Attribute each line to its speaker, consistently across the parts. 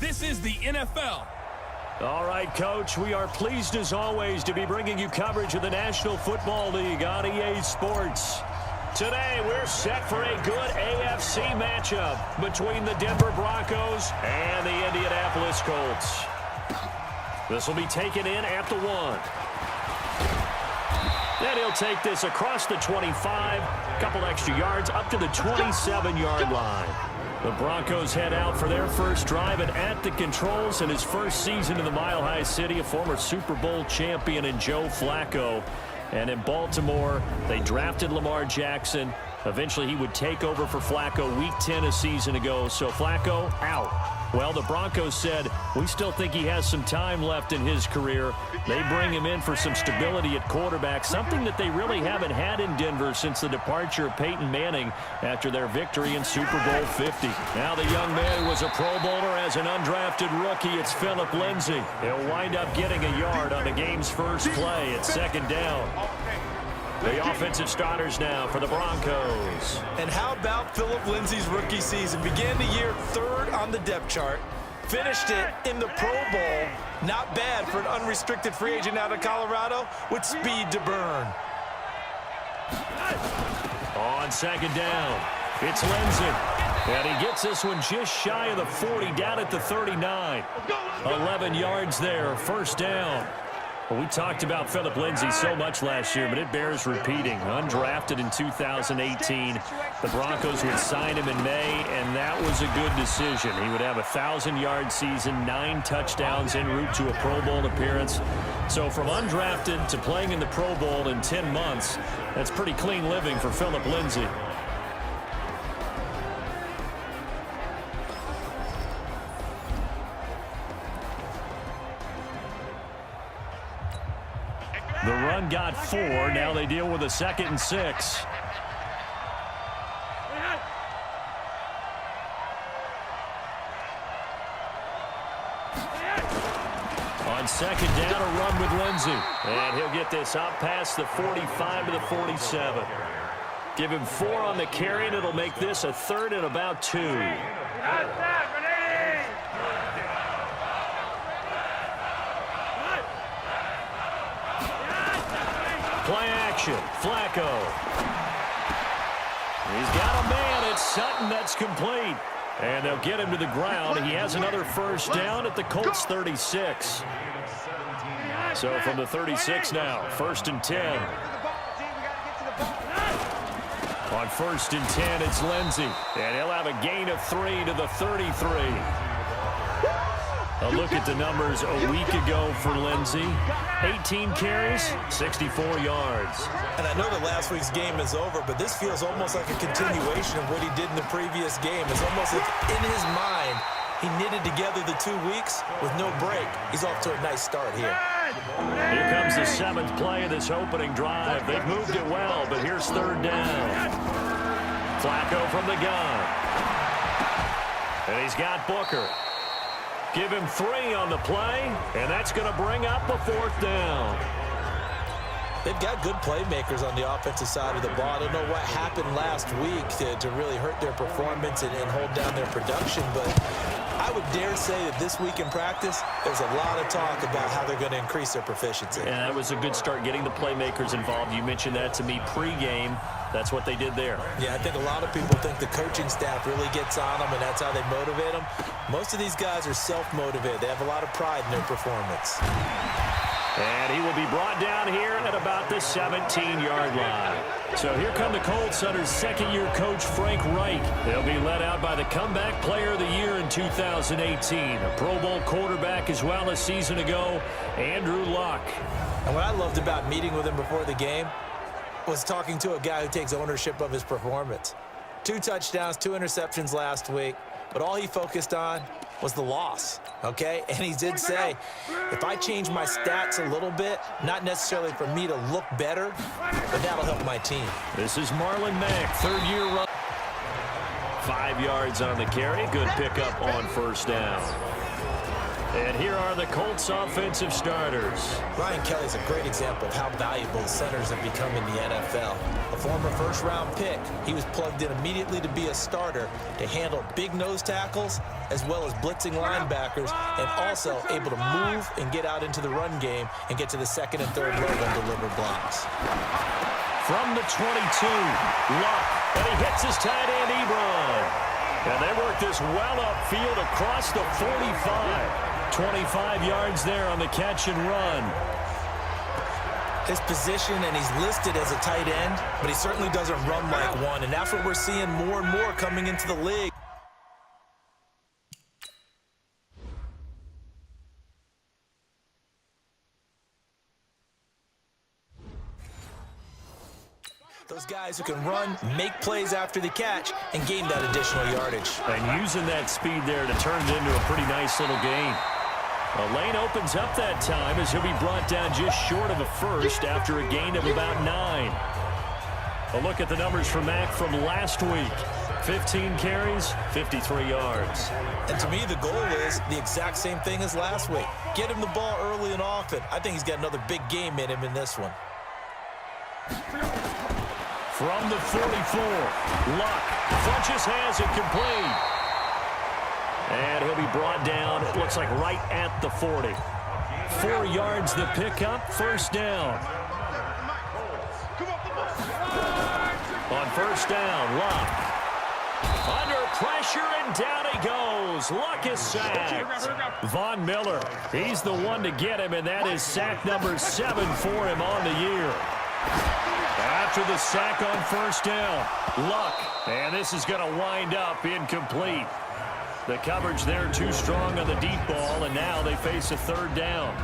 Speaker 1: This is the NFL.
Speaker 2: All right, Coach, we are pleased as always to be bringing you coverage of the National Football League on EA Sports. Today, we're set for a good AFC matchup between the Denver Broncos and the Indianapolis Colts. This will be taken in at the 1. Then he'll take this across the 25, a couple extra yards up to the 27-yard line. The Broncos head out for their first drive and at the controls in his first season in the Mile High City, a former Super Bowl champion in Joe Flacco. And in Baltimore, they drafted Lamar Jackson. Eventually, he would take over for Flacco week 10 a season ago. So Flacco out. Well, the Broncos said, we still think he has some time left in his career. They bring him in for some stability at quarterback, something that they really haven't had in Denver since the departure of Peyton Manning after their victory in Super Bowl 50. Now the young man was a Pro Bowler as an undrafted rookie. It's Phillip Lindsay. He'll wind up getting a yard on the game's first play. It's second down. The offensive starters now for the Broncos.
Speaker 3: And how about Phillip Lindsay's rookie season? Began the year 3rd on the depth chart. Finished it in the Pro Bowl. Not bad for an unrestricted free agent out of Colorado with speed to burn.
Speaker 2: On second down, it's Lindsay. And he gets this one just shy of the 40, down at the 39. 11 yards there, first down. Well, we talked about Phillip Lindsay so much last year, but it bears repeating. Undrafted in 2018. The Broncos would sign him in May, and that was a good decision. He would have a 1,000-yard season, 9 touchdowns en route to a Pro Bowl appearance. So from undrafted to playing in the Pro Bowl in 10 months, that's pretty clean living for Phillip Lindsay. The run got 4. Now they deal with a 2nd and 6. On second down, a run with Lindsay. And he'll get this up past the 45 to the 47. Give him 4 on the carry, and it'll make this a 3rd and about 2. Play action, Flacco. He's got a man, it's Sutton, that's complete. And they'll get him to the ground. He has another first down at the Colts 36. So from the 36 now, 1st and 10. On 1st and 10, it's Lindsay. And he'll have a gain of 3 to the 33. A look at the numbers a week ago for Lindsay. 18 carries, 64 yards.
Speaker 3: And I know that last week's game is over, but this feels almost like a continuation of what he did in the previous game. It's almost like in his mind, he knitted together the 2 weeks with no break. He's off to a nice start here.
Speaker 2: Here comes the 7th play of this opening drive. They've moved it well, but here's 3rd down. Flacco from the gun. And he's got Booker. Give him 3 on the play, and that's going to bring up a 4th down.
Speaker 3: They've got good playmakers on the offensive side of the ball. I don't know what happened last week to really hurt their performance and hold down their production, but I would dare say that this week in practice, there's a lot of talk about how they're going to increase their proficiency.
Speaker 2: And that was a good start, getting the playmakers involved. You mentioned that to me pregame. That's what they did there.
Speaker 3: Yeah, I think a lot of people think the coaching staff really gets on them, and that's how they motivate them. Most of these guys are self-motivated. They have a lot of pride in their performance.
Speaker 2: And he will be brought down here at about the 17-yard line. So here come the Colts under second-year coach Frank Reich. They'll be led out by the comeback player of the year in 2018, a Pro Bowl quarterback as well a season ago, Andrew Luck.
Speaker 3: And what I loved about meeting with him before the game was talking to a guy who takes ownership of his performance. 2 touchdowns, 2 interceptions last week, but all he focused on was the loss, okay? And he did say, if I change my stats a little bit, not necessarily for me to look better, but that'll help my team.
Speaker 2: This is Marlon Mack, 3rd-year run. 5 yards on the carry. Good pickup on 1st down. And here are the Colts offensive starters.
Speaker 3: Brian Kelly's a great example of how valuable centers have become in the NFL. A former first-round pick, he was plugged in immediately to be a starter to handle big nose tackles as well as blitzing linebackers, and also able to move and get out into the run game and get to the second and third level and deliver blocks.
Speaker 2: From the 22, Luck, and he hits his tight end, Ebron. And they work this well upfield across the 45. 25 yards there on the catch and run.
Speaker 3: His position, and he's listed as a tight end, but he certainly doesn't run like one, and that's what we're seeing more and more coming into the league. Those guys who can run, make plays after the catch, and gain that additional yardage.
Speaker 2: And using that speed there to turn it into a pretty nice little gain. A lane opens up that time as he'll be brought down just short of a first after a gain of about 9. A look at the numbers for Mack from last week. 15 carries, 53 yards.
Speaker 3: And to me, the goal is the exact same thing as last week. Get him the ball early and often. I think he's got another big game in him in this one.
Speaker 2: From the 44, Luck. Funches has it complete. And he'll be brought down, it looks like right at the 40. 4 yards the pickup, first down. On first down, Luck. Under pressure, and down he goes. Luck is sacked. Von Miller, he's the one to get him, and that is sack number 7 for him on the year. After the sack on first down, Luck. And this is going to wind up incomplete. The coverage there too strong on the deep ball, and now they face a third down.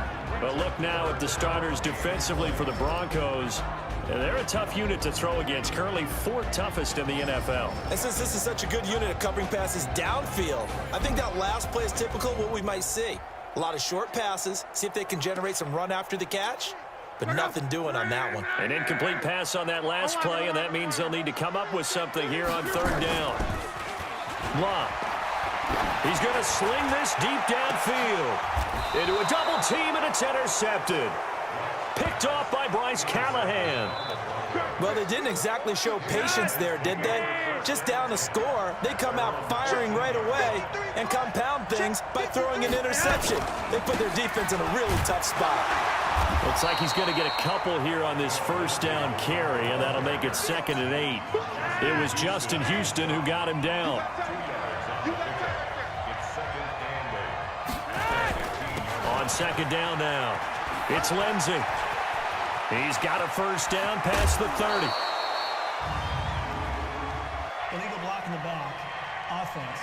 Speaker 2: But look now at the starters defensively for the Broncos. And they're a tough unit to throw against, currently 4th toughest in the NFL.
Speaker 3: And since this is such a good unit at covering passes downfield, I think that last play is typical of what we might see. A lot of short passes, see if they can generate some run after the catch, but nothing doing on that one.
Speaker 2: An incomplete pass on that last play, and that means they'll need to come up with something here on third down. Luck. He's going to sling this deep downfield into a double team, and it's intercepted. Picked off by Bryce Callahan.
Speaker 3: Well, they didn't exactly show patience there, did they? Just down a score, they come out firing right away and compound things by throwing an interception. They put their defense in a really tough spot.
Speaker 2: Looks like he's going to get a couple here on this first down carry, and that'll make it 2nd and 8. It was Justin Houston who got him down. On second down now, it's Lindsey. He's got a first down past the 30.
Speaker 1: Illegal block in the back. Offense.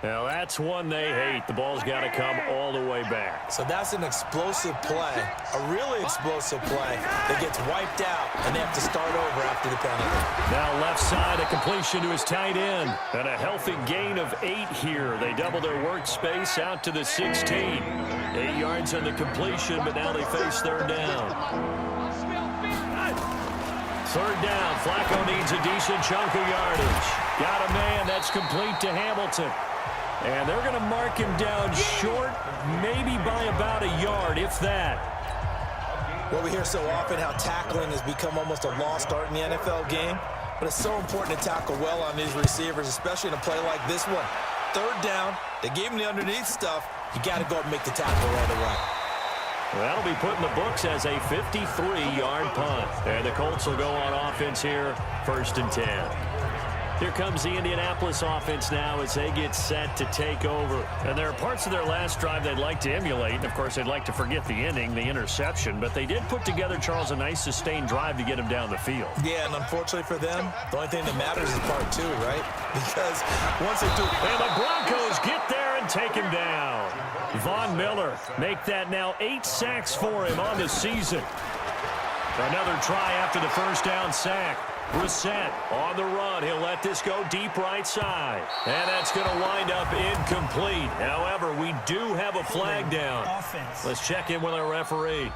Speaker 2: Now that's one they hate. The ball's got to come all the way back.
Speaker 3: So that's an explosive play, a really explosive play that gets wiped out, and they have to start over after the penalty.
Speaker 2: Now left side, a completion to his tight end. And a healthy gain of 8 here. They double their workspace out to the 16. 8 yards on the completion, but now they face third down. Third down, Flacco needs a decent chunk of yardage. Got a man, that's complete to Hamilton. And they're going to mark him down short, maybe by about a yard, if that.
Speaker 3: Well, we hear so often how tackling has become almost a lost art in the NFL game, but it's so important to tackle well on these receivers, especially in a play like this one. Third down, they gave him the underneath stuff. You got to go and make the tackle right away.
Speaker 2: Well, that'll be put in the books as a 53-yard punt. And the Colts will go on offense here, 1st and 10. Here comes the Indianapolis offense now as they get set to take over. And there are parts of their last drive they'd like to emulate. And, of course, they'd like to forget the ending, the interception. But they did put together, Charles, a nice sustained drive to get him down the field.
Speaker 3: Yeah, and unfortunately for them, the only thing that matters is part 2, right? Because once they do...
Speaker 2: And the Broncos get there and take him down. Von Miller make that now 8 sacks for him on the season. Another try after the first down sack. Brissett on the run. He'll let this go deep right side. And that's going to wind up incomplete. However, we do have a flag down. Let's check in with our referee.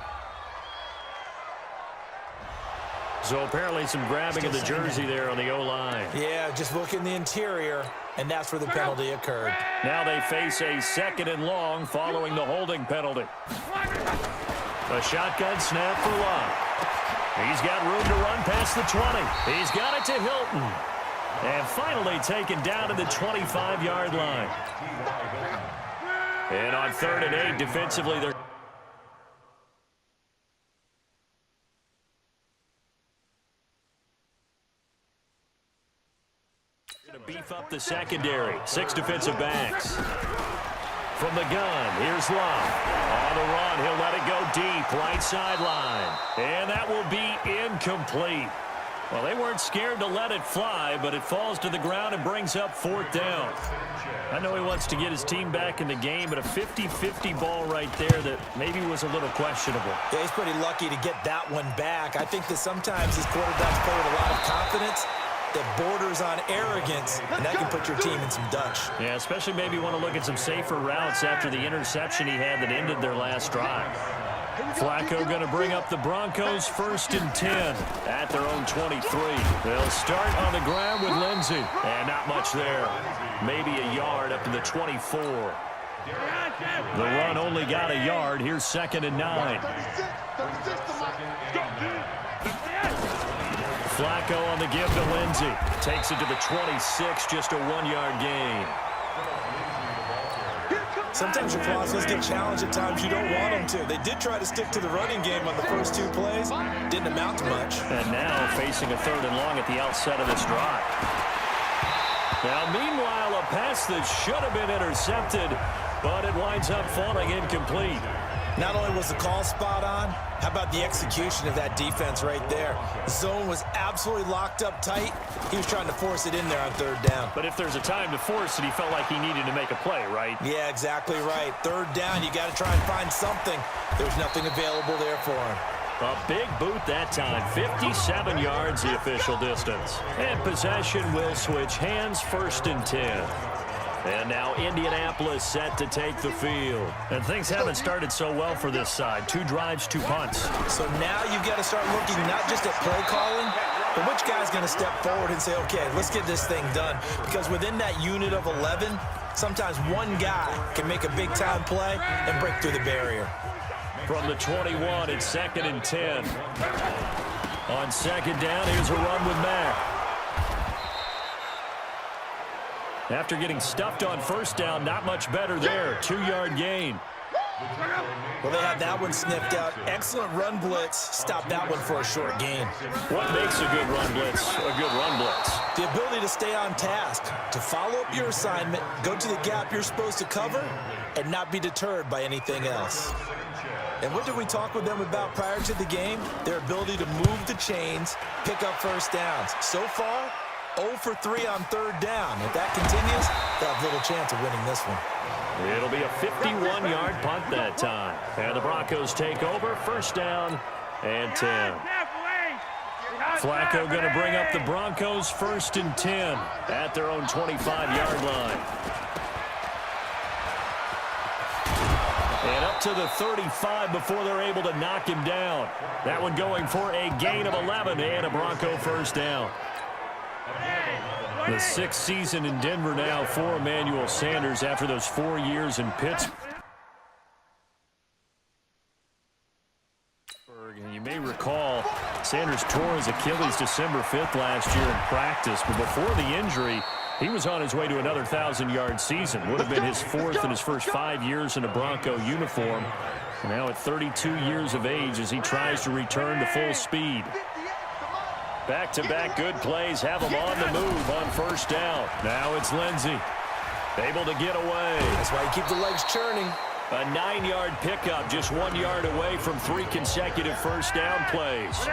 Speaker 2: So apparently some grabbing of the jersey there on the O-line.
Speaker 3: Yeah, just look in the interior, and that's where the penalty occurred.
Speaker 2: Now they face a 2nd and long following the holding penalty. A shotgun snap for Love. He's got room to run past the 20. He's got it to Hilton. And finally taken down to the 25-yard line. And on 3rd and 8, defensively, they're going to beef up the secondary. 6 defensive backs. From the gun, here's Love. On the run, he'll let it go deep, right sideline. And that will be incomplete. Well, they weren't scared to let it fly, but it falls to the ground and brings up 4th down. I know he wants to get his team back in the game, but a 50-50 ball right there that maybe was a little questionable.
Speaker 3: Yeah, he's pretty lucky to get that one back. I think that sometimes these quarterbacks play with a lot of confidence that borders on arrogance, and that can put your team in some Dutch.
Speaker 2: Yeah, especially maybe want to look at some safer routes after the interception he had that ended their last drive. Flacco going to bring up the Broncos 1st and 10 at their own 23. They'll start on the ground with Lindsey. And not much there. Maybe a yard up to the 24. The run only got a yard. Here's 2nd and 9. Flacco on the give to Lindsey. Takes it to the 26, just a 1-yard gain.
Speaker 3: Sometimes your process get challenged at times you don't want them to. They did try to stick to the running game on the first 2 plays. Didn't amount to much.
Speaker 2: And now facing a 3rd and long at the outset of this drive. Now, meanwhile, a pass that should have been intercepted, but it winds up falling incomplete.
Speaker 3: Not only was the call spot on, how about the execution of that defense right there? The zone was absolutely locked up tight. He was trying to force it in there on 3rd down.
Speaker 2: But if there's a time to force it, he felt like he needed to make a play, right?
Speaker 3: Yeah, exactly right. 3rd down, you got to try and find something. There's nothing available there for him.
Speaker 2: A big boot that time. 57 yards, the official distance. And possession will switch hands, 1st and 10. And now Indianapolis set to take the field. And things haven't started so well for this side. 2 drives, 2 punts.
Speaker 3: So now you've got to start looking not just at play calling, but which guy's going to step forward and say, okay, let's get this thing done. Because within that unit of 11, sometimes one guy can make a big-time play and break through the barrier.
Speaker 2: From the 21, it's 2nd and 10. On 2nd down, here's a run with Mack. After getting stuffed on 1st down, not much better there. 2-yard gain.
Speaker 3: Well, they had that one sniffed out. Excellent run blitz. Stop that one for a short gain.
Speaker 2: What makes a good run blitz a good run blitz?
Speaker 3: The ability to stay on task, to follow up your assignment, go to the gap you're supposed to cover, and not be deterred by anything else. And what did we talk with them about prior to the game? Their ability to move the chains, pick up 1st downs. So far, 0 for 3 on 3rd down. If that continues, they'll have little chance of winning this one.
Speaker 2: It'll be a 51-yard punt that time. And the Broncos take over, 1st down and 10. Flacco going to bring up the Broncos 1st and 10 at their own 25-yard line. And up to the 35 before they're able to knock him down. That one going for a gain of 11 and a Bronco 1st down. The 6th season in Denver now for Emmanuel Sanders after those 4 years in Pittsburgh. And you may recall Sanders tore his Achilles December 5th last year in practice, but before the injury, he was on his way to another 1,000-yard season. Would have been his 4th in his first 5 years in a Bronco uniform. And now at 32 years of age as he tries to return to full speed. Back-to-back good plays have him on the move on 1st down. Now it's Lindsey, able to get away.
Speaker 3: That's why you keep the legs churning.
Speaker 2: A 9-yard pickup, just 1 yard away from 3 consecutive 1st down plays.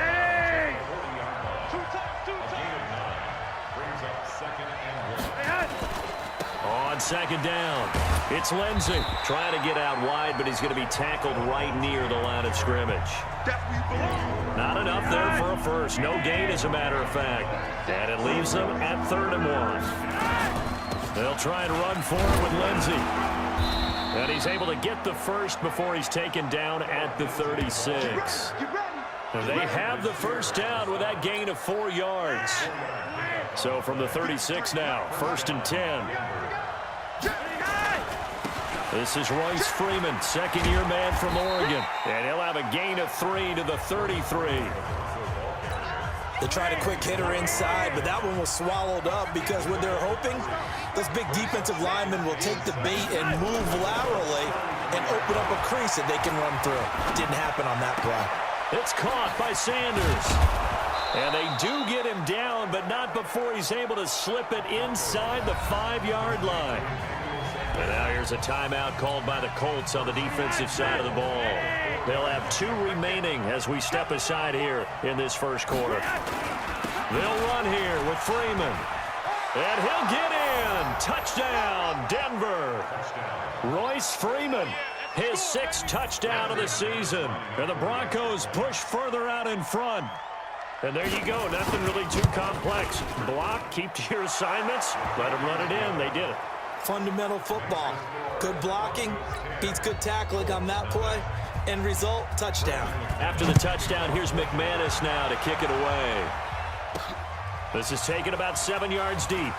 Speaker 2: On 2nd down, it's Lindsey trying to get out wide, but he's going to be tackled right near the line of scrimmage. Not enough there for a first. No gain, as a matter of fact. And it leaves them at 3rd and 1. They'll try and run for it with Lindsey. And he's able to get the first before he's taken down at the 36. They have the first down with that gain of 4 yards. So from the 36 now, 1st and 10. This is Royce Freeman, second-year man from Oregon. And he'll have a gain of 3 to the 33.
Speaker 3: They tried a quick hitter inside, but that one was swallowed up because what they're hoping, those big defensive linemen will take the bait and move laterally and open up a crease that they can run through. Didn't happen on that play.
Speaker 2: It's caught by Sanders. And they do get him down, but not before he's able to slip it inside the 5-yard line. And now here's a timeout called by the Colts on the defensive side of the ball. They'll have 2 remaining as we step aside here in this first quarter. They'll run here with Freeman. And he'll get in. Touchdown, Denver. Royce Freeman, his 6th touchdown of the season. And the Broncos push further out in front. And there you go. Nothing really too complex. Block, keep to your assignments. Let them run it in. They did it.
Speaker 3: Fundamental football. Good blocking beats good tackling on that play. End result, touchdown.
Speaker 2: After the touchdown, here's McManus now to kick it away. This is taken about 7 yards deep.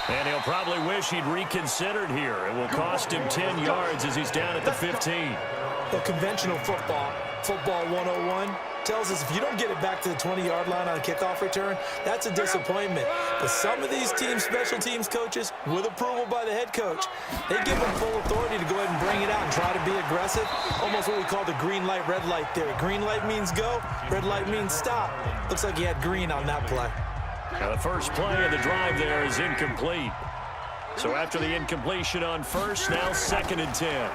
Speaker 2: And he'll probably wish he'd reconsidered here. It will cost him 10 yards as he's down at the 15.
Speaker 3: The conventional football 101, tells us if you don't get it back to the 20-yard line on a kickoff return, that's a disappointment. But some of these teams, special teams coaches, with approval by the head coach, they give them full authority to go ahead and bring it out and try to be aggressive. Almost what we call the green light, red light theory. Green light means go, red light means stop. Looks like he had green on that play.
Speaker 2: Now the first play of the drive there is incomplete. So after the incompletion on first, now 2nd and 10.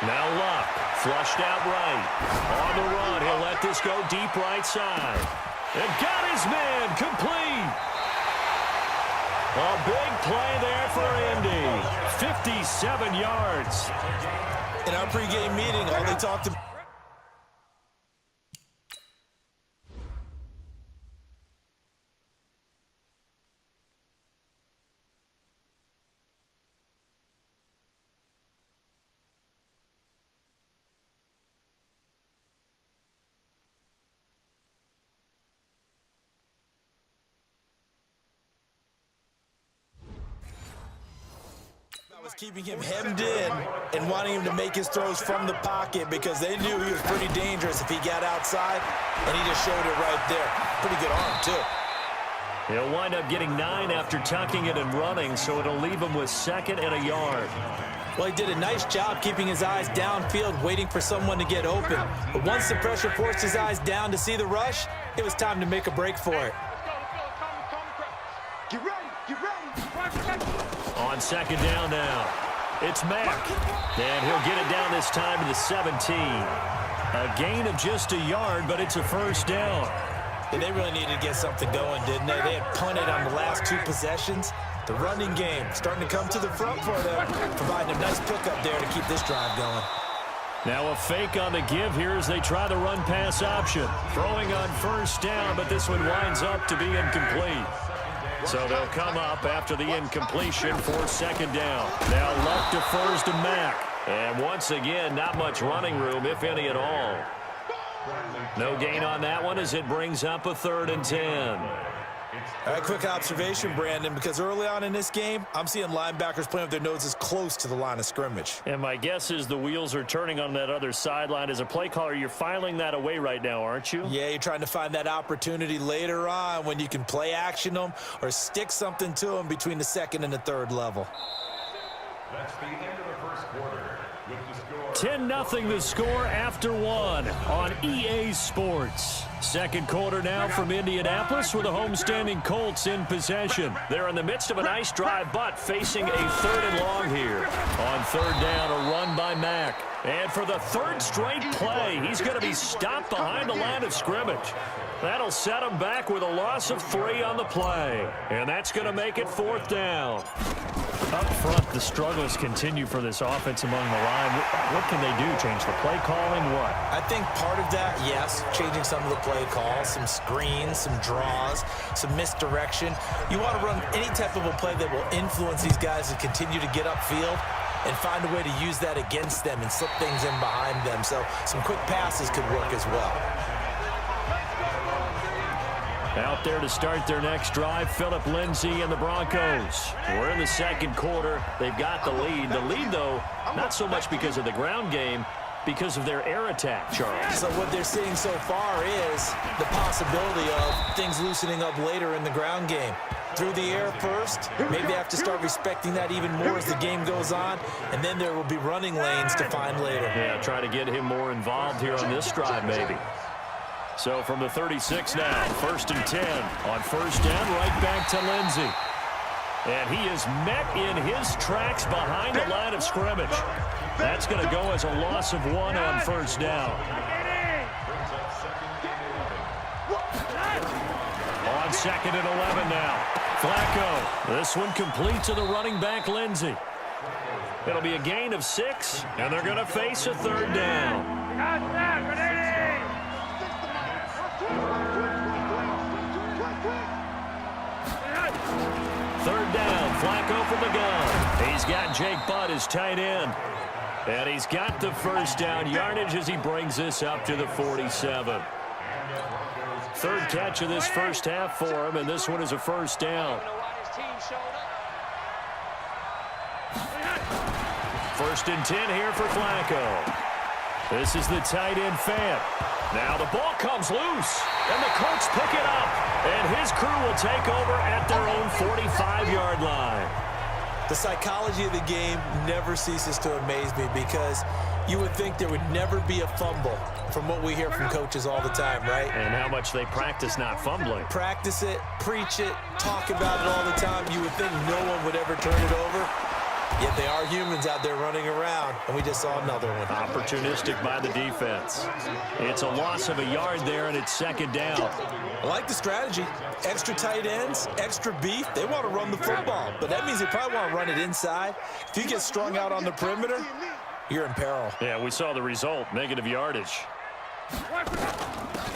Speaker 2: Now Luck, flushed out right. On the run, he'll let this go deep right side. And got his man complete. A big play there for Indy. 57 yards.
Speaker 3: In our pregame meeting, all they talked about. Keeping him hemmed in and wanting him to make his throws from the pocket because they knew he was pretty dangerous if he got outside, and he just showed it right there. Pretty good arm, too.
Speaker 2: He'll wind up getting 9 after tucking it and running, so it'll leave him with 2nd and a yard.
Speaker 3: Well, he did a nice job keeping his eyes downfield, waiting for someone to get open. But once the pressure forced his eyes down to see the rush, it was time to make a break for it.
Speaker 4: Get ready, get ready.
Speaker 2: On 2nd down now, it's Mack. And he'll get it down this time to the 17. A gain of just a yard, but it's a first down.
Speaker 3: And they really needed to get something going, didn't they? They had punted on the last 2 possessions. The running game starting to come to the front for them, providing a nice pickup there to keep this drive going.
Speaker 2: Now a fake on the give here as they try the run-pass option. Throwing on first down, but this one winds up to be incomplete. So they'll come up after the incompletion for 2nd down. Now Luck defers to Mack. And once again, not much running room, if any at all. No gain on that one as it brings up a 3rd and 10.
Speaker 3: All right, quick observation, Brandon, because early on in this game, I'm seeing linebackers playing with their noses close to the line of scrimmage.
Speaker 2: And my guess is the wheels are turning on that other sideline. As a play caller, you're filing that away right now, aren't you?
Speaker 3: Yeah, you're trying to find that opportunity later on when you can play action them or stick something to them between the 2nd and the 3rd level.
Speaker 4: That's the end of the first quarter.
Speaker 2: 10-0 the score after 1 on EA Sports. 2nd quarter now from Indianapolis with the homestanding Colts in possession. They're in the midst of a nice drive, but facing a 3rd and long here. On 3rd down, a run by Mack. And for the 3rd straight play, he's going to be stopped behind the line of scrimmage. That'll set him back with a loss of 3 on the play. And that's going to make it 4th down. Up front, the struggles continue for this offense among the line. What can they do? Change the play calling? What?
Speaker 3: I think part of that, yes, changing some of the play calls, some screens, some draws, some misdirection. You want to run any type of a play that will influence these guys to continue to get upfield. and find a way to use that against them and slip things in behind them. So some quick passes could work as well.
Speaker 2: Out there to start their next drive, Phillip Lindsay and the Broncos. We're in the second quarter. They've got the lead. The lead, though, not so much because of the ground game, because of their air attack, Charles.
Speaker 3: So what they're seeing so far is the possibility of things loosening up later in the ground game. Through the air first, maybe they have to start respecting that even more as the game goes on, and then there will be running lanes to find later.
Speaker 2: Yeah, try to get him more involved here on this drive, maybe. So from the 36 now, 1st and 10. On first down, right back to Lindsay. And he is met in his tracks behind the line of scrimmage. That's going to go as a loss of 1 on first down. On 2nd and 11 now. Flacco. This one complete to the running back, Lindsay. It'll be a gain of 6, and they're going to face a 3rd down. Third down, Flacco from the gun. He's got Jake Butt as tight end. And he's got the first down yardage as he brings this up to the 47. Third catch of this first half for him, and this one is a first down. 1st and 10 here for Flacco. This is the tight end fan. Now the ball comes loose, and the Colts pick it up, and his crew will take over at their own 45-yard line.
Speaker 3: The psychology of the game never ceases to amaze me because you would think there would never be a fumble from what we hear from coaches all the time, right?
Speaker 2: And how much they practice not fumbling.
Speaker 3: Practice it, preach it, talk about it all the time. You would think no one would ever turn it over. Yet they are humans out there running around, and we just saw another one.
Speaker 2: Opportunistic by the defense. It's a loss of a yard there, and it's 2nd down.
Speaker 3: I like the strategy. Extra tight ends, extra beef. They want to run the football, but that means they probably want to run it inside. If you get strung out on the perimeter, you're in peril.
Speaker 2: Yeah, we saw the result, negative yardage.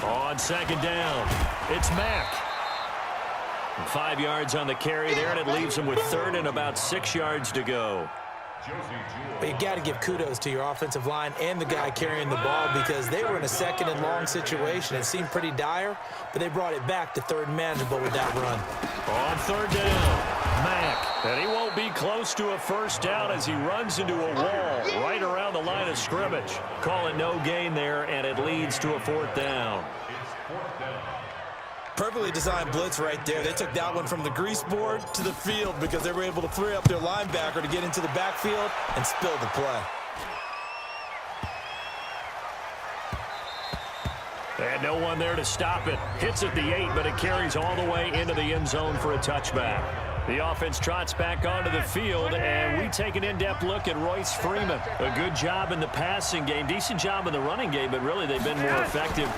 Speaker 2: On 2nd down, it's Mack. 5 yards on the carry there, and it leaves him with 3rd and about 6 yards to go.
Speaker 3: But you got to give kudos to your offensive line and the guy carrying the ball because they were in a 2nd and long situation. It seemed pretty dire, but they brought it back to 3rd and manageable with that run.
Speaker 2: On 3rd down, Mack. And he won't be close to a first down as he runs into a wall right around the line of scrimmage. Call it no gain there, and it leads to a 4th down.
Speaker 3: Perfectly designed blitz right there. They took that one from the grease board to the field because they were able to free up their linebacker to get into the backfield and spill the play.
Speaker 2: And no one there to stop it. Hits at the 8, but it carries all the way into the end zone for a touchback. The offense trots back onto the field, and we take an in-depth look at Royce Freeman. A good job in the passing game, decent job in the running game, but really they've been more effective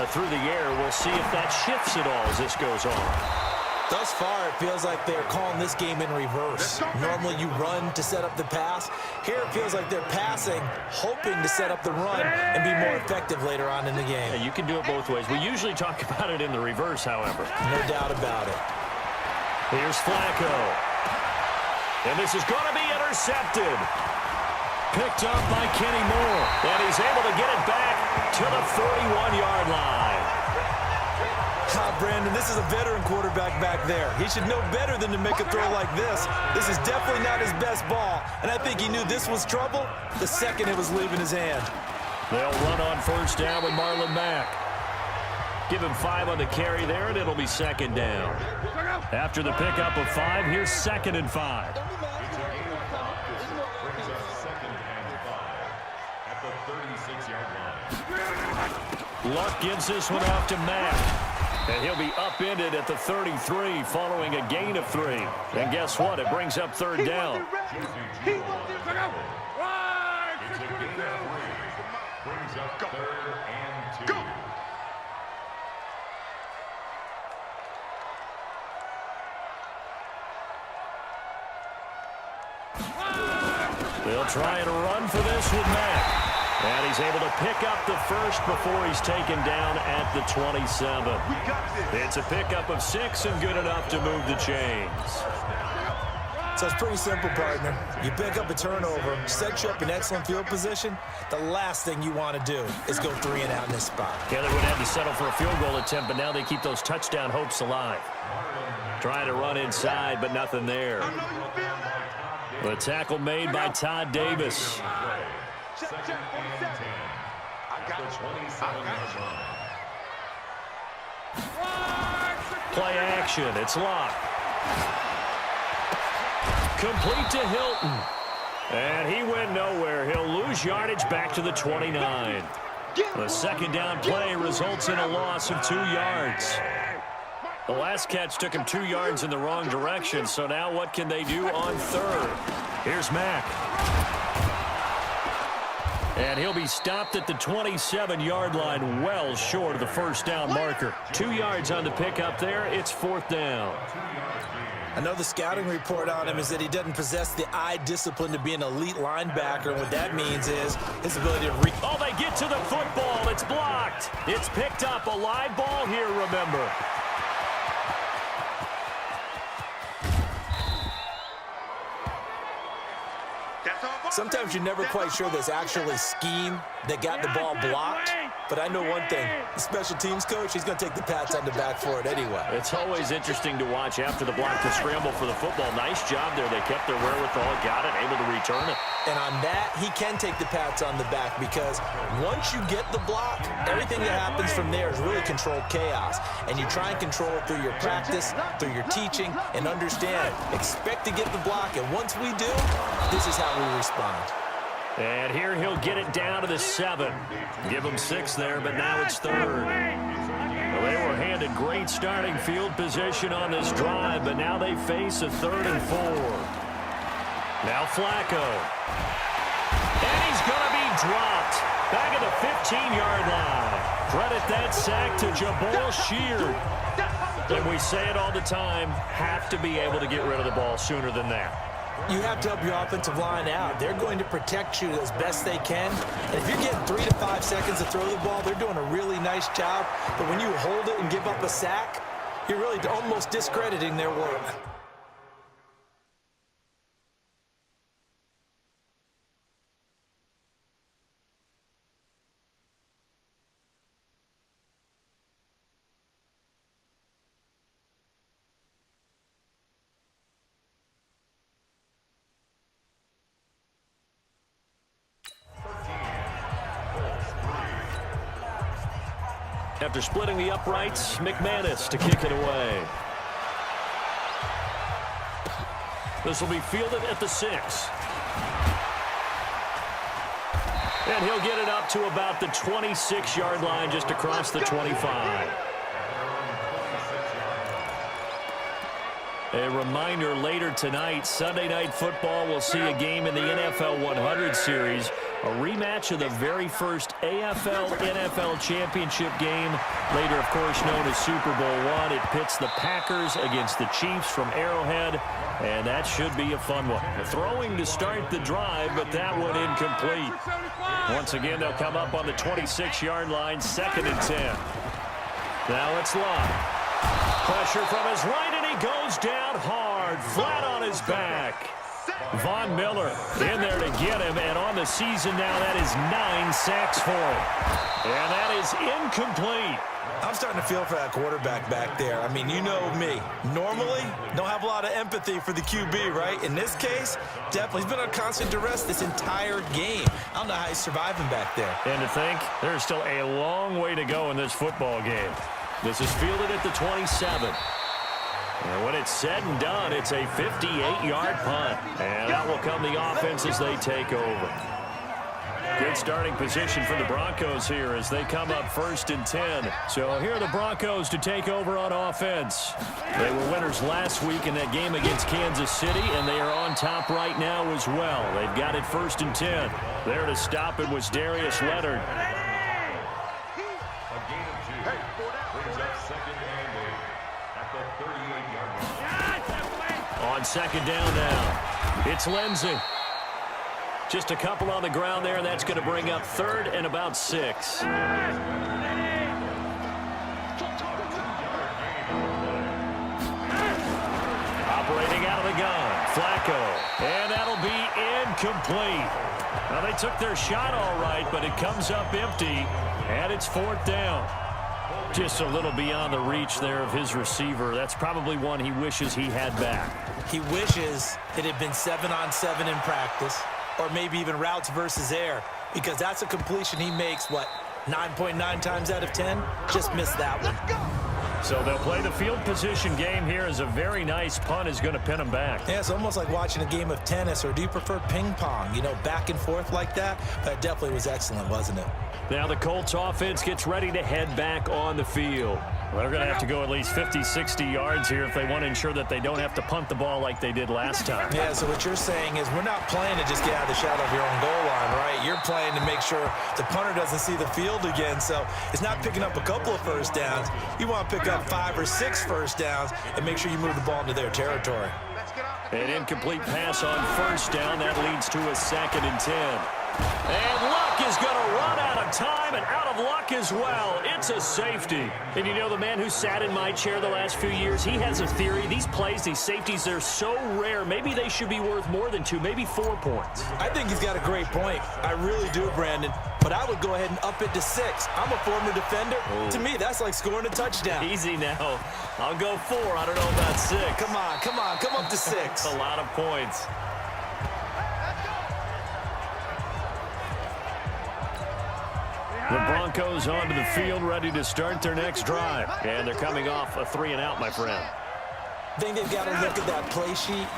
Speaker 2: through the air. We'll see if that shifts at all as this goes on.
Speaker 3: Thus far, it feels like they're calling this game in reverse. Normally you run to set up the pass. Here it feels like they're passing, hoping to set up the run and be more effective later on in the game.
Speaker 2: Yeah, you can do it both ways. We usually talk about it in the reverse, however.
Speaker 3: No doubt about it.
Speaker 2: Here's Flacco. And this is going to be intercepted. Picked up by Kenny Moore. And he's able to get it back to the 41-yard line.
Speaker 3: Brandon, this is a veteran quarterback back there. He should know better than to make a throw like this. This is definitely not his best ball. And I think he knew this was trouble the second it was leaving his hand.
Speaker 2: They'll run on first down with Marlon Mack. Give him 5 on the carry there, and it'll be 2nd down. After the pickup of 5, here's 2nd and 5. Luck gives this one off to Mack. And he'll be upended at the 33 following a gain of 3. And guess what? It brings up 3rd down. They'll try and run for this with Mack. And he's able to pick up the first before he's taken down at the 27. It's a pickup of 6 and good enough to move the chains.
Speaker 3: So it's pretty simple, partner. You pick up a turnover, set you up in excellent field position. The last thing you want to do is go 3 and out in this spot.
Speaker 2: Yeah, they would have to settle for a field goal attempt, but now they keep those touchdown hopes alive. Trying to run inside, but nothing there. The tackle made by Todd Davis. Play action. It's locked. Complete to Hilton. And he went nowhere. He'll lose yardage back to the 29. The second down play results in a loss of 2 yards. The last catch took him 2 yards in the wrong direction, so now what can they do on third? Here's Mack. And he'll be stopped at the 27-yard line, well short of the first down marker. 2 yards on the pickup there. It's 4th down.
Speaker 3: I know the scouting report on him is that he doesn't possess the eye discipline to be an elite linebacker. And what that means is his ability to
Speaker 2: Oh, they get to the football. It's blocked. It's picked up. A live ball here, remember.
Speaker 3: Sometimes you're never quite sure there's actually scheme that got the ball blocked. But I know one thing. The special teams coach, he's going to take the pats on the back for it anyway.
Speaker 2: It's always interesting to watch after the block to scramble for the football. Nice job there. They kept their wherewithal, got it, able to return it.
Speaker 3: And on that, he can take the pats on the back because once you get the block, everything that happens from there is really controlled chaos. And you try and control it through your practice, through your teaching, and understand, expect to get the block. And once we do, this is how we respond.
Speaker 2: And here he'll get it down to the 7. Give him 6 there, but now it's 3rd. Well, they were handed great starting field position on this drive, but now they face a 3rd and 4. Now Flacco. And he's going to be dropped. Back at the 15-yard line. Credit that sack to Jabal Sheard. And we say it all the time, have to be able to get rid of the ball sooner than that.
Speaker 3: You have to help your offensive line out. They're going to protect you as best they can. And if you're getting 3 to 5 seconds to throw the ball, they're doing a really nice job. But when you hold it and give up a sack, you're really almost discrediting their work.
Speaker 2: After splitting the uprights, McManus to kick it away. This will be fielded at the 6. And he'll get it up to about the 26-yard line, just across the 25. A reminder, later tonight, Sunday Night Football will see a game in the NFL 100 series, a rematch of the very first AFL-NFL championship game, later, of course, known as Super Bowl I. It pits the Packers against the Chiefs from Arrowhead, and that should be a fun one. The throwing to start the drive, but that one incomplete. Once again, they'll come up on the 26-yard line, 2nd and 10. Now it's Love. Pressure from his right, and he goes down hard, flat on his back. Von Miller in there to get him, and on the season now, that is 9 sacks for him. And that is incomplete.
Speaker 3: I'm starting to feel for that quarterback back there. I mean, you know me. Normally, don't have a lot of empathy for the QB, right? In this case, definitely. He's been on constant duress this entire game. I don't know how he's surviving back there.
Speaker 2: And to think, there's still a long way to go in this football game. This is fielded at the 27. And when it's said and done, it's a 58-yard punt. And out will come the offense as they take over. Good starting position for the Broncos here as they come up 1st and 10. So here are the Broncos to take over on offense. They were winners last week in that game against Kansas City, and they are on top right now as well. They've got it 1st and 10. There to stop it was Darius Leonard. On 2nd down now, it's Lindsey. Just a couple on the ground there, and that's going to bring up 3rd and about 6. Operating out of the gun, Flacco, and that'll be incomplete. Now, they took their shot all right, but it comes up empty, and it's 4th down. Just a little beyond the reach there of his receiver. That's probably one he wishes he had back.
Speaker 3: He wishes it had been 7-on-7 in practice, or maybe even routes versus air, because that's a completion he makes, 9.9 times out of 10? Just missed that one.
Speaker 2: So they'll play the field position game here as a very nice punt is going to pin them back.
Speaker 3: Yeah, it's almost like watching a game of tennis, or do you prefer ping pong? Back and forth like that? That definitely was excellent, wasn't it?
Speaker 2: Now the Colts offense gets ready to head back on the field. Well, they're going to have to go at least 50, 60 yards here if they want to ensure that they don't have to punt the ball like they did last time.
Speaker 3: Yeah, so what you're saying is we're not playing to just get out of the shadow of your own goal line, right? You're playing to make sure the punter doesn't see the field again. So it's not picking up a couple of first downs. You want to pick up 5 or 6 first downs and make sure you move the ball into their territory.
Speaker 2: An incomplete pass on first down. That leads to a 2nd and 10. And Luck is going to run out of time and out of luck as well. It's a safety. And the man who sat in my chair the last few years, he has a theory. These plays, these safeties, they're so rare. Maybe they should be worth more than 2, maybe 4 points.
Speaker 3: I think he's got a great point. I really do, Brandon. But I would go ahead and up it to 6. I'm a former defender. Ooh. To me, that's like scoring a touchdown.
Speaker 2: Easy now. I'll go 4. I don't know about 6.
Speaker 3: Come on. Come up to 6.
Speaker 2: A lot of points. The Broncos onto the field, ready to start their next drive. And they're coming off a 3-and-out, my friend.
Speaker 3: I think they've got to look at that play sheet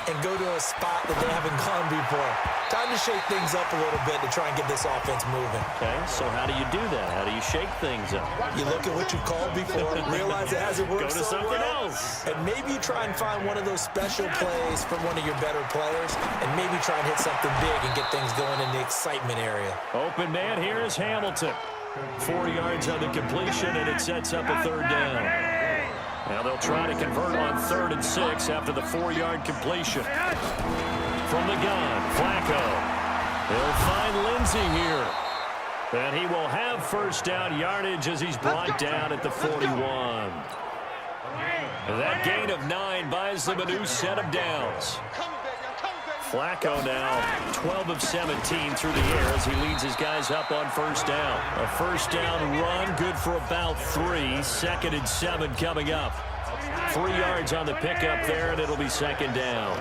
Speaker 3: and go to a spot that they haven't gone before. Time to shake things up a little bit to try and get this offense moving.
Speaker 2: Okay, so how do you do that? How do you shake things up?
Speaker 3: You look at what you've called before, realize it hasn't worked
Speaker 2: so well. Go to something else.
Speaker 3: And maybe you try and find one of those special plays from one of your better players, and maybe try and hit something big and get things going in the excitement area.
Speaker 2: Open man here is Hamilton. 4 yards on the completion, and it sets up a 3rd down. Now they'll try to convert on 3rd and 6 after the 4-yard completion. From the gun, Flacco. He'll find Lindsey here. And he will have first down yardage as he's brought down at the 41. That gain of 9 buys them a new set of downs. Flacco now 12 of 17 through the air as he leads his guys up on first down. A first down run, good for about 3. 2nd and 7 coming up. 3 yards on the pickup there, and it'll be 2nd down.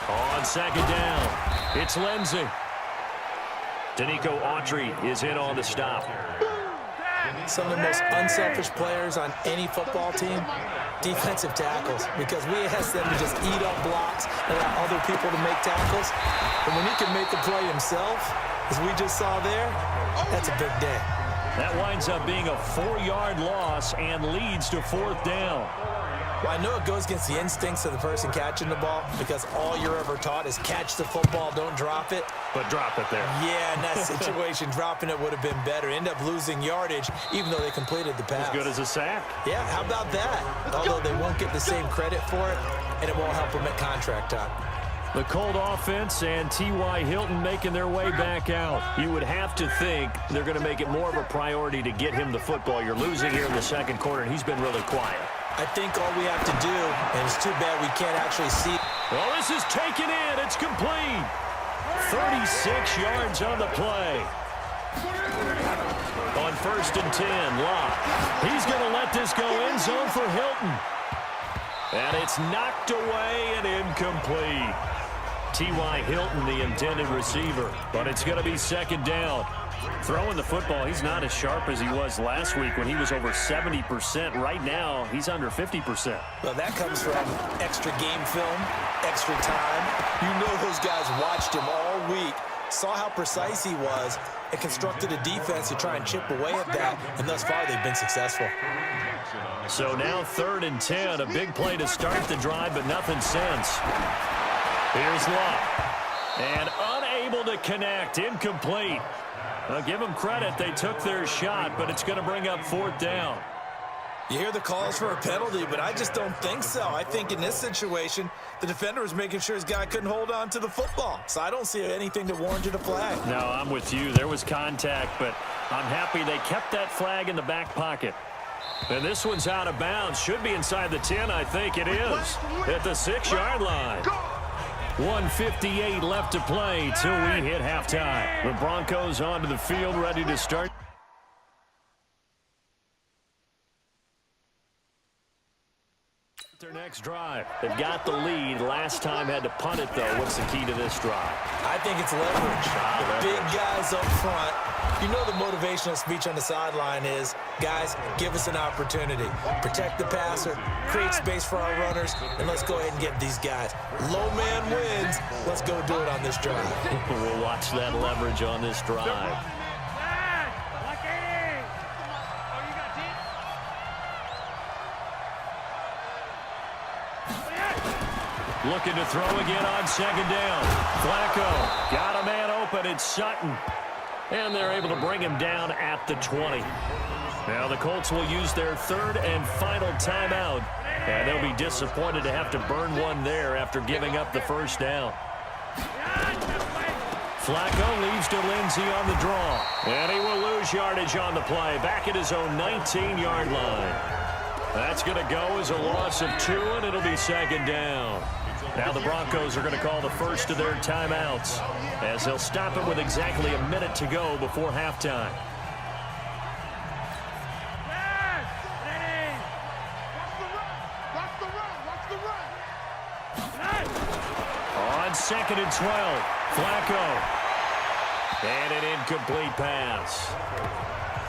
Speaker 2: On 2nd down, it's Lindsey. Danico Autry is in on the stop.
Speaker 3: Some of the most unselfish players on any football team, defensive tackles, because we ask them to just eat up blocks and allow other people to make tackles. But when he can make the play himself, as we just saw there, that's a big day.
Speaker 2: That winds up being a 4-yard loss and leads to 4th down.
Speaker 3: Well, I know it goes against the instincts of the person catching the ball, because all you're ever taught is catch the football, don't drop it.
Speaker 2: But drop it there.
Speaker 3: Yeah, in that situation, dropping it would have been better. End up losing yardage, even though they completed the pass.
Speaker 2: As good as a sack.
Speaker 3: Yeah, how about that? Although they won't get the same credit for it, and it won't help them at contract time.
Speaker 2: The Colt offense and T.Y. Hilton making their way back out. You would have to think they're going to make it more of a priority to get him the football. You're losing here in the 2nd quarter, and he's been really quiet.
Speaker 3: I think all we have to do, and it's too bad we can't actually see.
Speaker 2: Well, this is taken in. It's complete. 36 yards on the play. On 1st and 10, Locke. He's going to let this go end zone for Hilton. And it's knocked away and incomplete. T.Y. Hilton, the intended receiver. But it's going to be 2nd down. Throwing the football, he's not as sharp as he was last week when he was over 70%. Right now, he's under 50%.
Speaker 3: Well, that comes from extra game film, extra time. You know those guys watched him all week, saw how precise he was, and constructed a defense to try and chip away at that, and thus far they've been successful.
Speaker 2: So now 3rd and 10, a big play to start the drive, but nothing since. Here's Locke. And unable to connect, incomplete. Well, give them credit, they took their shot, but it's going to bring up 4th down.
Speaker 3: You hear the calls for a penalty, but I just don't think so. I think in this situation, the defender was making sure his guy couldn't hold on to the football. So I don't see anything that warranted a flag.
Speaker 2: No, I'm with you. There was contact, but I'm happy they kept that flag in the back pocket. And this one's out of bounds. Should be inside the 10, I think it is. At the 6-yard line. 1:58 left to play till we hit halftime. The Broncos onto the field, ready to start. Their next drive. They've got the lead. Last time had to punt it, though. What's the key to this drive?
Speaker 3: I think it's leverage. The big guys up front. You know the motivational speech on the sideline is, guys, give us an opportunity. Protect the passer, create space for our runners, and let's go ahead and get these guys. Low man wins. Let's go do it on this drive.
Speaker 2: We'll watch that leverage on this drive. Looking to throw again on second down. Flacco got a man open. It's Sutton. And they're able to bring him down at the 20. Now the Colts will use their third and final timeout. And they'll be disappointed to have to burn one there after giving up the first down. Flacco leaves to Lindsey on the draw. And he will lose yardage on the play. Back at his own 19-yard line. That's going to go as a loss of 2, and it'll be second down. Now the Broncos are going to call the first of their timeouts as they'll stop it with exactly a minute to go before halftime. On second and 12, Flacco. And an incomplete pass.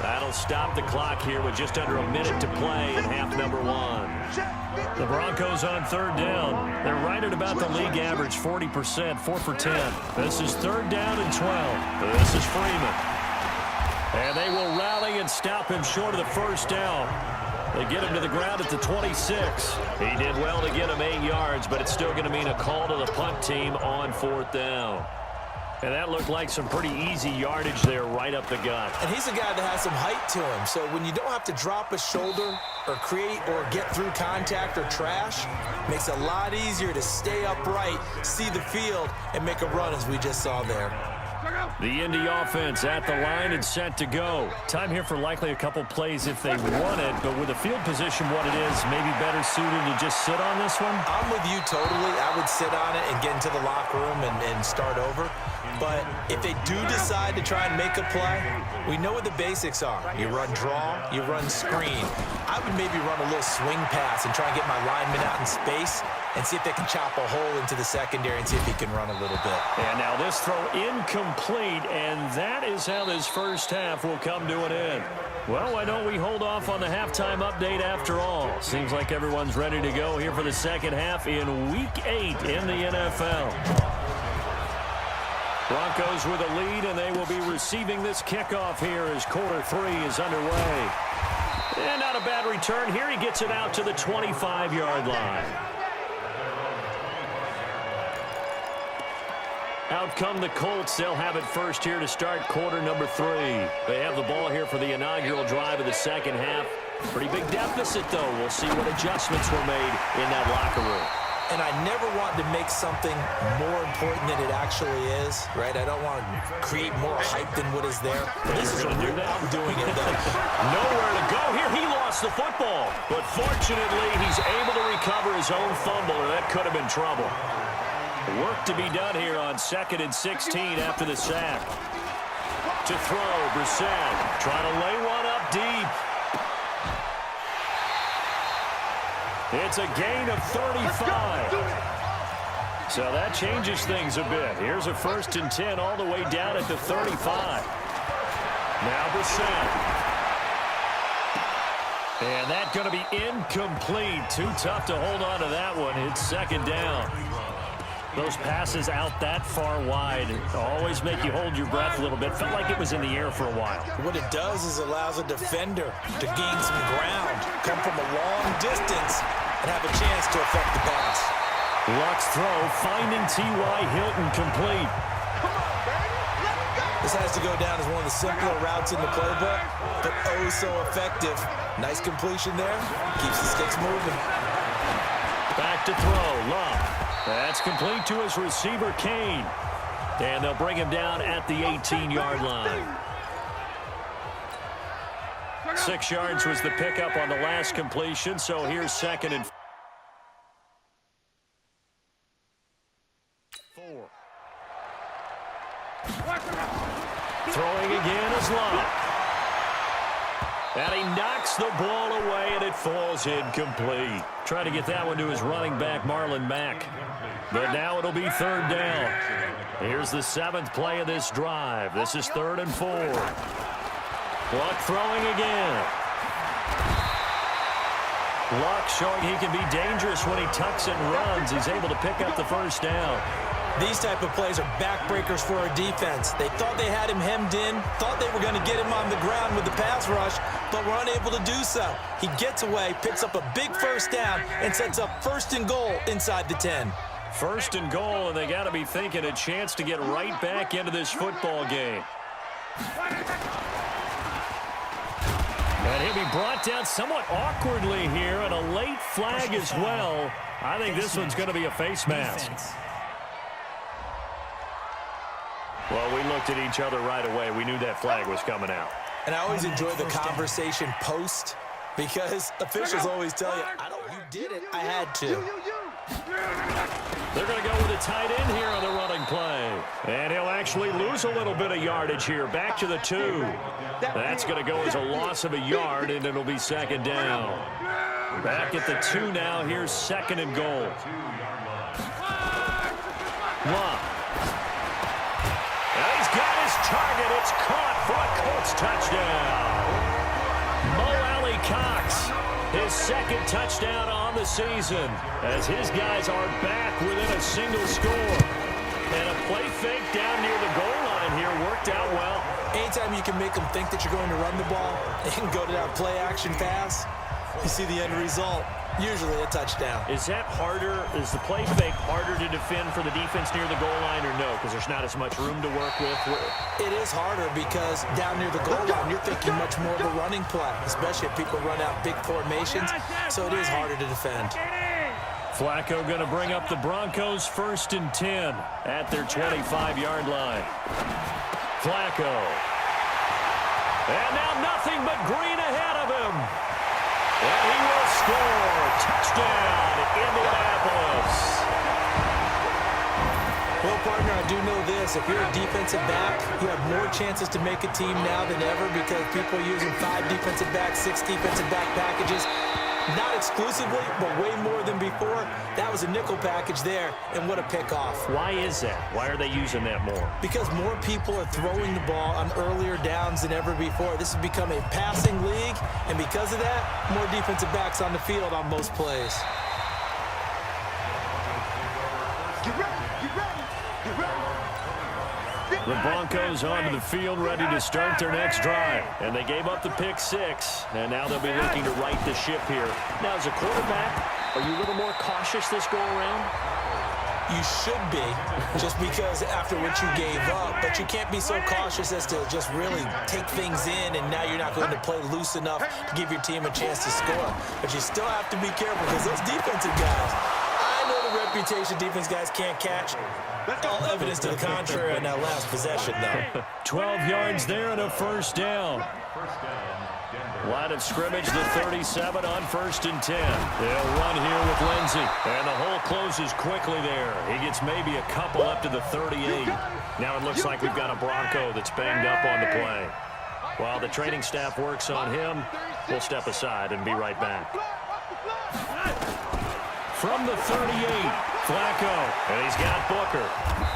Speaker 2: That'll stop the clock here with just under a minute to play in half number 1. The Broncos on third down. They're right at about the league average, 40%, 4 for 10. This is third down and 12. This is Freeman. And they will rally and stop him short of the first down. They get him to the ground at the 26. He did well to get him 8 yards, but it's still going to mean a call to the punt team on fourth down. And that looked like some pretty easy yardage there right up the gut.
Speaker 3: And he's a guy that has some height to him. So when you don't have to drop a shoulder or create or get through contact or trash, makes it a lot easier to stay upright, see the field, and make a run as we just saw there.
Speaker 2: The Indy offense at the line and set to go. Time here for likely a couple plays if they want it, but with the field position what it is, maybe better suited to just sit on this one?
Speaker 3: I'm with you totally. I would sit on it and get into the locker room and start over. But if they do decide to try and make a play, we know what the basics are. You run draw, you run screen. I would maybe run a little swing pass and try and get my lineman out in space and see if they can chop a hole into the secondary and see if he can run a little bit.
Speaker 2: And now this throw incomplete, and that is how this first half will come to an end. Well, why don't we hold off on the halftime update after all? Seems like everyone's ready to go here for the second half in Week 8 in the NFL. Broncos with a lead, and they will be receiving this kickoff here as quarter 3 is underway. And not a bad return here. He gets it out to the 25-yard line. Out come the Colts. They'll have it first here to start quarter number 3. They have the ball here for the inaugural drive of the second half. Pretty big deficit, though. We'll see what adjustments were made in that locker room.
Speaker 3: And I never want to make something more important than it actually is, right? I don't want to create more hype than what is there. But this is I'm doing it, though.
Speaker 2: Nowhere to go here. He lost the football. But fortunately, he's able to recover his own fumble, or that could have been trouble. Work to be done here on 2nd and 16 after the sack. To throw, Brissett trying to lay one up deep. It's a gain of 35. So that changes things a bit. Here's a 1st and 10 all the way down at the 35. Now Brissett. And that's going to be incomplete. Too tough to hold on to that one. It's second down. Those passes out that far wide always make you hold your breath a little bit. Felt like it was in the air for a while.
Speaker 3: What it does is allows a defender to gain some ground, come from a long distance, and have a chance to affect the pass.
Speaker 2: Luck's throw finding T.Y. Hilton complete.
Speaker 3: This has to go down as one of the simpler routes in the playbook, but oh so effective. Nice completion there. Keeps the sticks moving.
Speaker 2: Back to throw. Luck. That's complete to his receiver, Kane. And they'll bring him down at the 18-yard line. 6 yards was the pickup on the last completion, so here's 2nd and 4. Throwing again is Love. And he knocks the ball away, and it falls incomplete. Trying to get that one to his running back, Marlon Mack. But now it'll be 3rd down. Here's the 7th play of this drive. This is 3rd and 4. Luck throwing again. Luck showing he can be dangerous when he tucks and runs. He's able to pick up the 1st down.
Speaker 3: These type of plays are backbreakers for our defense. They thought they had him hemmed in, thought they were going to get him on the ground with the pass rush, but were unable to do so. He gets away, picks up a big 1st down, and sets up 1st and goal inside the 10.
Speaker 2: 1st and goal, and they got to be thinking a chance to get right back into this football game. And he'll be brought down somewhat awkwardly here, and a late flag as well. I think this one's going to be a face mask. Well, we looked at each other right away. We knew that flag was coming out.
Speaker 3: And I always enjoy the conversation post, because officials always tell you, you did it, I had to.
Speaker 2: They're going to go with a tight end here on the running play. And he'll actually lose a little bit of yardage here. Back to the 2. That's going to go as a loss of a yard, and it'll be 2nd down. Back at the 2 now. Here's 2nd and goal. Love. And he's got his target. It's caught for a Colts touchdown. Mo Alley Cox. His 2nd touchdown on the season as his guys are back within a single score. And a play fake down near the goal line here worked out well.
Speaker 3: Anytime you can make them think that you're going to run the ball and go to that play action pass, you see the end result, usually a touchdown.
Speaker 2: Is that harder? Is the play fake harder to defend for the defense near the goal line or no? Because there's not as much room to work with.
Speaker 3: It is harder because down near the goal line, you're thinking much more of a running play, especially if people run out big formations. So it is harder to defend.
Speaker 2: Flacco going to bring up the Broncos 1st and 10 at their 25-yard line. Flacco. And now nothing but green ahead of him. And he will score. Touchdown, Indianapolis.
Speaker 3: Well, partner, I do know this. If you're a defensive back, you have more chances to make a team now than ever because people are using 5 defensive backs, 6 defensive back packages. Not exclusively, but way more than before. That was a nickel package there, and what a pickoff.
Speaker 2: Why is that? Why are they using that more?
Speaker 3: Because more people are throwing the ball on earlier downs than ever before. This has become a passing league, and because of that, more defensive backs on the field on most plays.
Speaker 4: Get ready, get ready, get ready.
Speaker 2: The Broncos onto the field ready to start their next drive. And they gave up the pick 6, and now they'll be looking to right the ship here. Now, as a quarterback, are you a little more cautious this go-around?
Speaker 3: You should be, just because after what you gave up, but you can't be so cautious as to just really take things in, and now you're not going to play loose enough to give your team a chance to score. But you still have to be careful because those defensive guys, I know the reputation defense guys can't catch. All evidence to the contrary on that last possession, though.
Speaker 2: 12 yards there and a 1st down. Line of scrimmage, the 37 on 1st and 10. They'll run here with Lindsey. And the hole closes quickly there. He gets maybe a couple up to the 38. Now it looks like we've got a Bronco that's banged up on the play. While the training staff works on him, we'll step aside and be right back. From the 38, Flacco, and he's got Booker.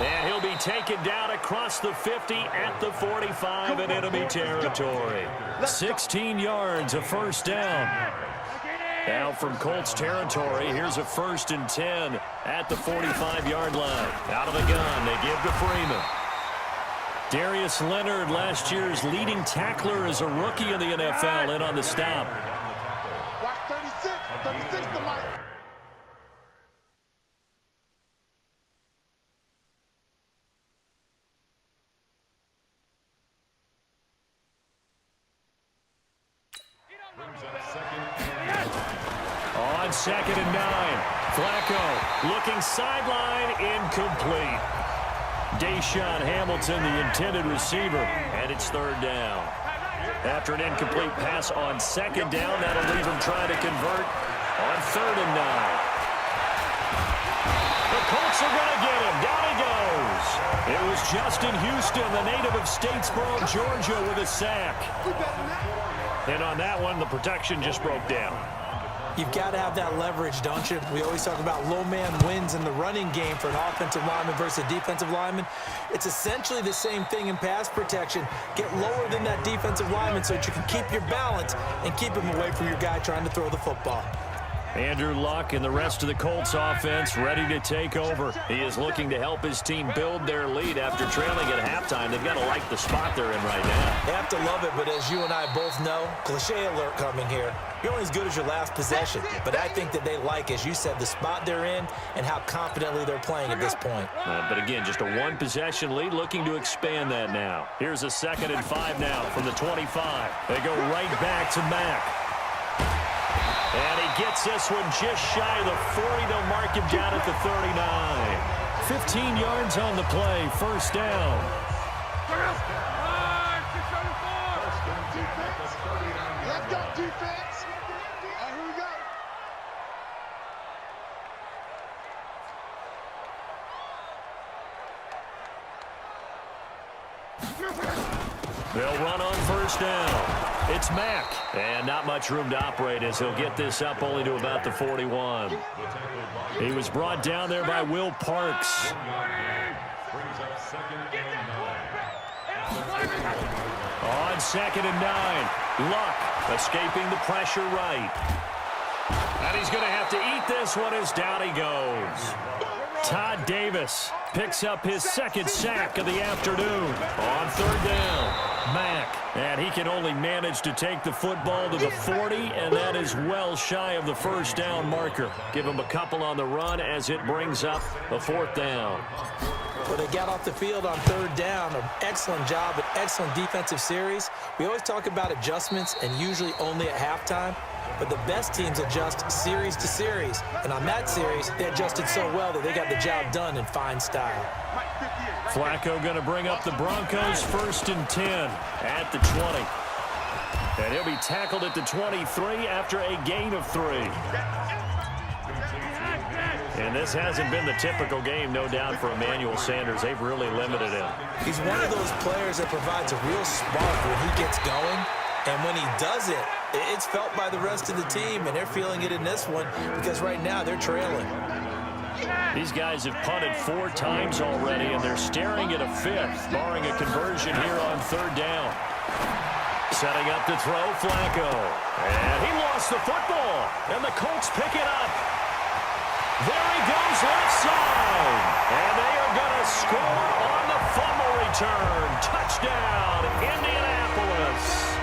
Speaker 2: And he'll be taken down across the 50 at the 45 in enemy territory. 16 yards, a 1st down. Now from Colts territory, here's a 1st and 10 at the 45-yard line. Out of the gun, they give to Freeman. Darius Leonard, last year's leading tackler as a rookie in the NFL, in on the stop.
Speaker 4: Watch 36 to Mike.
Speaker 2: On 2nd and 9, Flacco looking sideline, incomplete. Deshaun Hamilton, the intended receiver, and it's 3rd down. After an incomplete pass on second down, that'll leave him trying to convert on 3rd and 9. The Colts are going to get him. Down he goes. It was Justin Houston, the native of Statesboro, Georgia, with a sack. And on that one, the protection just broke down.
Speaker 3: You've got to have that leverage, don't you? We always talk about low man wins in the running game for an offensive lineman versus a defensive lineman. It's essentially the same thing in pass protection. Get lower than that defensive lineman so that you can keep your balance and keep him away from your guy trying to throw the football.
Speaker 2: Andrew Luck and the rest of the Colts offense ready to take over. He is looking to help his team build their lead after trailing at halftime. They've got to like the spot they're in right now.
Speaker 3: They have to love it, but as you and I both know, cliche alert coming here, you're only as good as your last possession. But I think that they like, as you said, the spot they're in and how confidently they're playing at this point.
Speaker 2: But again, just a one-possession lead, looking to expand that now. Here's a 2nd and 5 now from the 25. They go right back to Mack. And he gets this one just shy of the 40. They'll mark him down at the 39. 15 yards on the play, 1st down.
Speaker 4: Let's go, defense. Here we go.
Speaker 2: They'll run on 1st down. It's Mack. And not much room to operate as he'll get this up only to about the 41. He was brought down there by Will Parks. On 2nd and 9. Luck escaping the pressure right. And he's going to have to eat this one as down he goes. Todd Davis picks up his 2nd sack of the afternoon on 3rd down. Mack, and he can only manage to take the football to the 40, and that is well shy of the 1st down marker. Give him a couple on the run as it brings up a 4th down.
Speaker 3: Well, they got off the field on 3rd down. An excellent job, an excellent defensive series. We always talk about adjustments and usually only at halftime. But the best teams adjust series to series. And on that series, they adjusted so well that they got the job done in fine style.
Speaker 2: Flacco going to bring up the Broncos 1st and 10 at the 20. And he'll be tackled at the 23 after a gain of 3. And this hasn't been the typical game, no doubt, for Emmanuel Sanders. They've really limited him.
Speaker 3: He's one of those players that provides a real spark when he gets going. And when he does it, it's felt by the rest of the team, and they're feeling it in this one because right now they're trailing.
Speaker 2: These guys have punted 4 times already, and they're staring at a 5th, barring a conversion here on 3rd down. Setting up to throw, Flacco. And he lost the football, and the Colts pick it up. There he goes left side. And they are going to score on the fumble return. Touchdown, Indianapolis.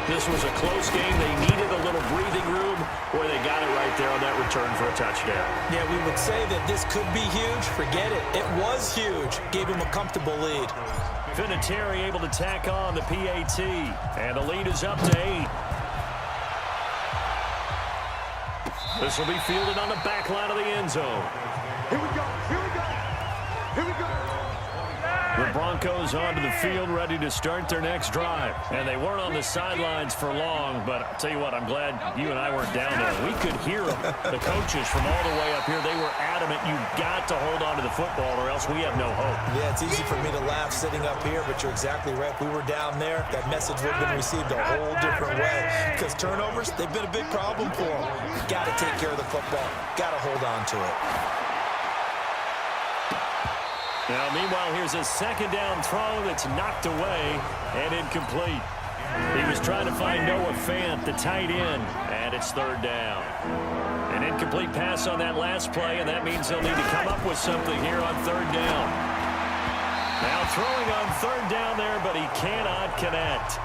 Speaker 2: This was a close game. They needed a little breathing room where they got it right there on that return for a touchdown.
Speaker 3: Yeah, we would say that this could be huge. Forget it. It was huge. Gave him a comfortable lead.
Speaker 2: Vinatieri able to tack on the PAT. And the lead is up to 8. This will be fielded on the back line of the end zone.
Speaker 4: Here we go. Here we go. Here we go.
Speaker 2: The Broncos onto the field, ready to start their next drive. And they weren't on the sidelines for long, but I'll tell you what, I'm glad you and I weren't down there. We could hear them. The coaches from all the way up here, they were adamant, you've got to hold on to the football or else we have no hope.
Speaker 3: Yeah, it's easy for me to laugh sitting up here, but you're exactly right. If we were down there, that message would have been received a whole different way. Because turnovers, they've been a big problem for them. Got to take care of the football. Got to hold on to it.
Speaker 2: Now, meanwhile, here's a 2nd down throw that's knocked away and incomplete. He was trying to find Noah Fant, the tight end, and it's 3rd down. An incomplete pass on that last play, and that means they'll need to come up with something here on 3rd down. Now throwing on 3rd down there, but he cannot connect.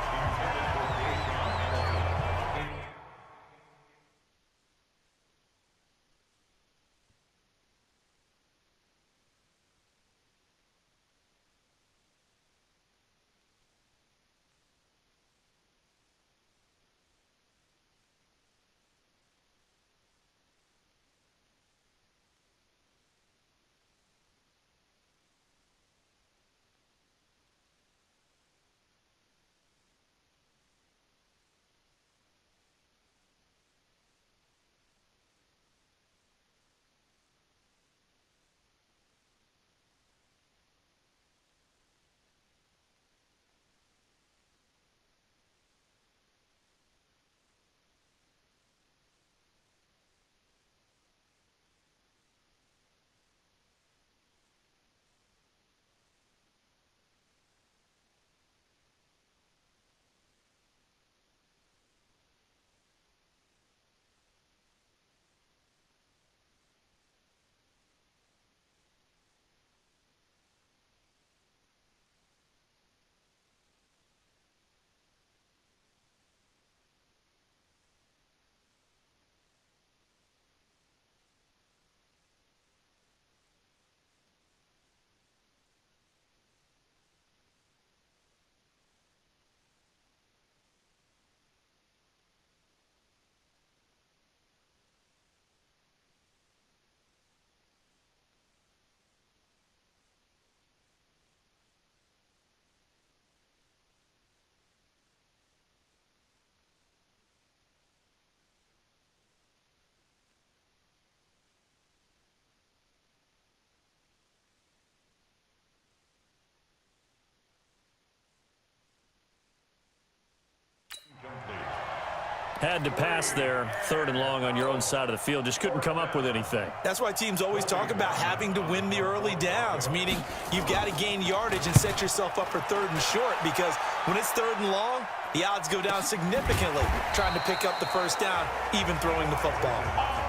Speaker 2: Had to pass there, 3rd and long on your own side of the field. Just couldn't come up with anything.
Speaker 3: That's why teams always talk about having to win the early downs, meaning you've got to gain yardage and set yourself up for 3rd and short, because when it's 3rd and long, the odds go down significantly trying to pick up the first down, even throwing the football.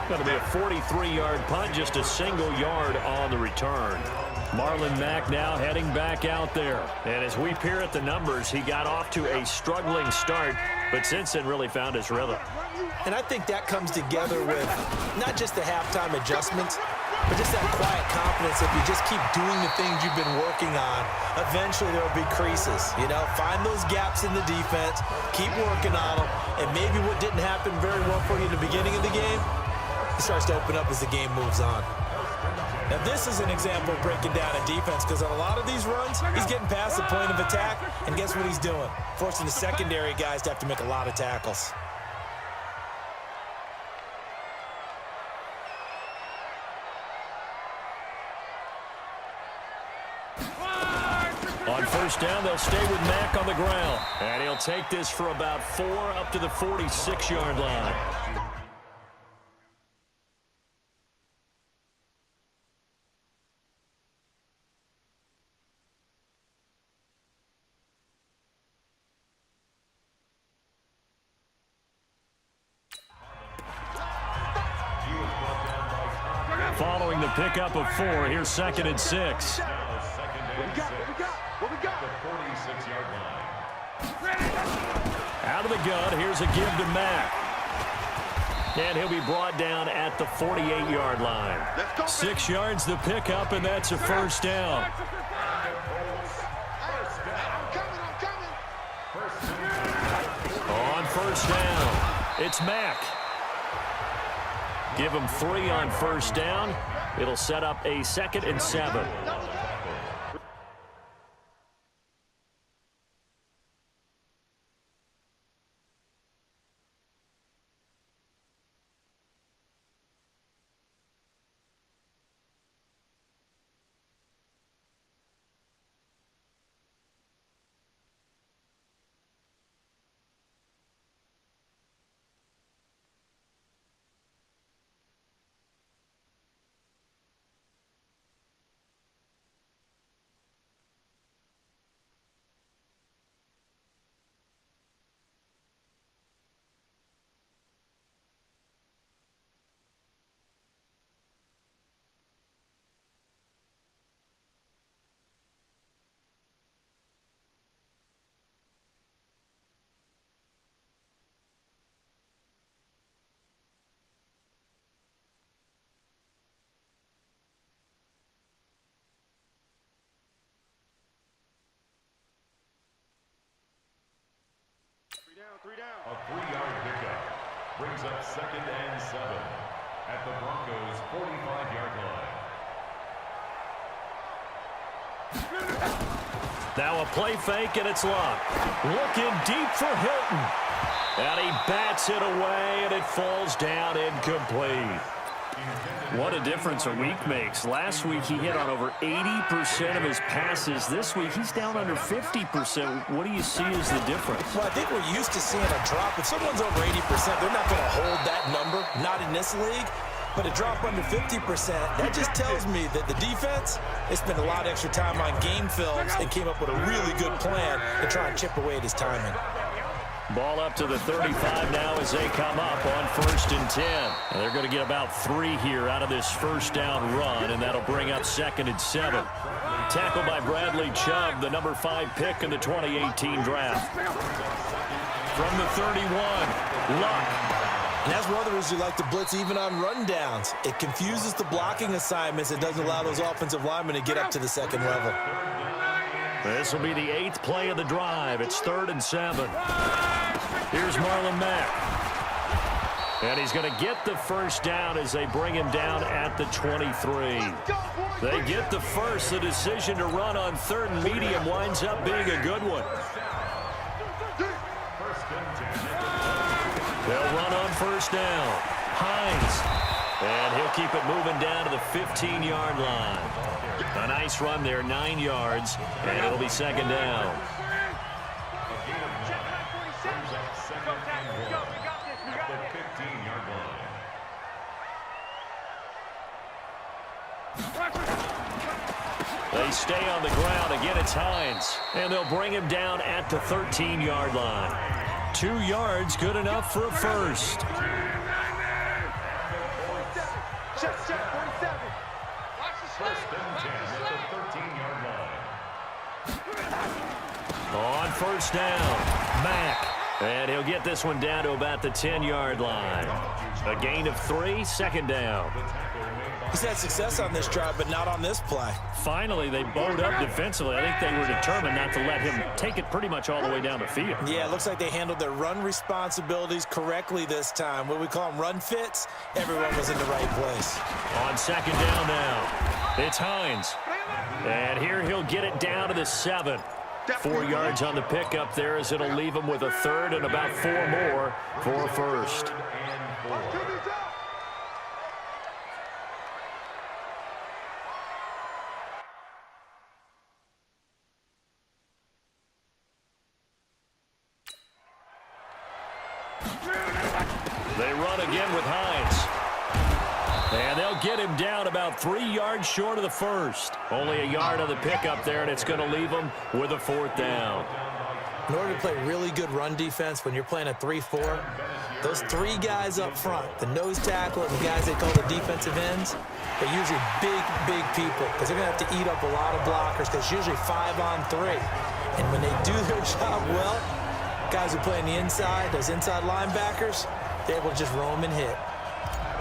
Speaker 2: Going to be a 43-yard punt, just a single yard on the return. Marlon Mack now heading back out there. And as we peer at the numbers, he got off to a struggling start, but since then really found his rhythm.
Speaker 3: And I think that comes together with not just the halftime adjustments, but just that quiet confidence. If you just keep doing the things you've been working on, eventually there will be creases. You know, find those gaps in the defense, keep working on them, and maybe what didn't happen very well for you in the beginning of the game, it starts to open up as the game moves on. Now, this is an example of breaking down a defense, because on a lot of these runs, he's getting past the point of attack, and guess what he's doing? Forcing the secondary guys to have to make a lot of tackles.
Speaker 2: On first down, they'll stay with Mack on the ground. And he'll take this for about 4 up to the 46-yard line. Following the pickup of 4, here's 2nd and 6.
Speaker 4: What we got? The 46-yard line.
Speaker 2: Out of the gun, here's a give to Mack. And he'll be brought down at the 48-yard line. 6 yards the pickup, and that's a first down. On first down, it's Mack. Give him 3 on first down. It'll set up a 2nd and 7.
Speaker 5: A 3-yard pickup brings up 2nd and 7 at the Broncos' 45-yard line.
Speaker 2: Now a play fake, and it's locked. Looking deep for Hilton. And he bats it away, and it falls down incomplete. What a difference a week makes. Last week he hit on over 80% of his passes. This week he's down under 50%. What do you see as the difference?
Speaker 3: Well, I think we're used to seeing a drop. If someone's over 80%, they're not going to hold that number, not in this league. But a drop under 50%, that just tells me that the defense, they spent a lot of extra time on game films and came up with a really good plan to try and chip away at his timing.
Speaker 2: Ball up to the 35 now as they come up on 1st and 10. And they're going to get about 3 here out of this first down run, and that'll bring up 2nd and 7. Tackled by Bradley Chubb, the number 5 pick in the 2018 draft. From the 31, Luck.
Speaker 3: And that's one of the reasons you like to blitz even on run downs. It confuses the blocking assignments. It doesn't allow those offensive linemen to get up to the 2nd level.
Speaker 2: This will be the 8th play of the drive. It's 3rd and 7. Here's Marlon Mack. And he's going to get the first down as they bring him down at the 23. They get the first. The decision to run on 3rd and medium winds up being a good one. They'll run on first down. Hines. And he'll keep it moving down to the 15-yard line. A nice run there, 9 yards, and it'll be 2nd down. they stay on the ground. Again, it's Hines. And they'll bring him down at the 13-yard line. 2 yards, good enough for a first.
Speaker 4: Check, 47.
Speaker 5: First and 10 at the 13-yard line.
Speaker 2: On first down, Mack. And he'll get this one down to about the 10-yard line. A gain of 3, second down.
Speaker 3: He's had success on this drive, but not on this play.
Speaker 2: Finally, they bowed up defensively. I think they were determined not to let him take it pretty much all the way down the field.
Speaker 3: Yeah, it looks like they handled their run responsibilities correctly this time. What we call them run fits, everyone was in the right place.
Speaker 2: On second down now, it's Hines. And here he'll get it down to the 7. 4 yards on the pickup there as it'll leave him with a third and about 4 more for a first. They run again with Hines. And they'll get him down about 3 yards short of the first. Only a yard on the pickup there, and it's going to leave him with a 4th down.
Speaker 3: In order to play really good run defense when you're playing a 3-4, those 3 guys up front, the nose tackle and the guys they call the defensive ends, they're usually big people because they're going to have to eat up a lot of blockers because it's usually 5 on 3. And when they do their job well, guys who play on the inside, those inside linebackers, they're able to just roam and hit.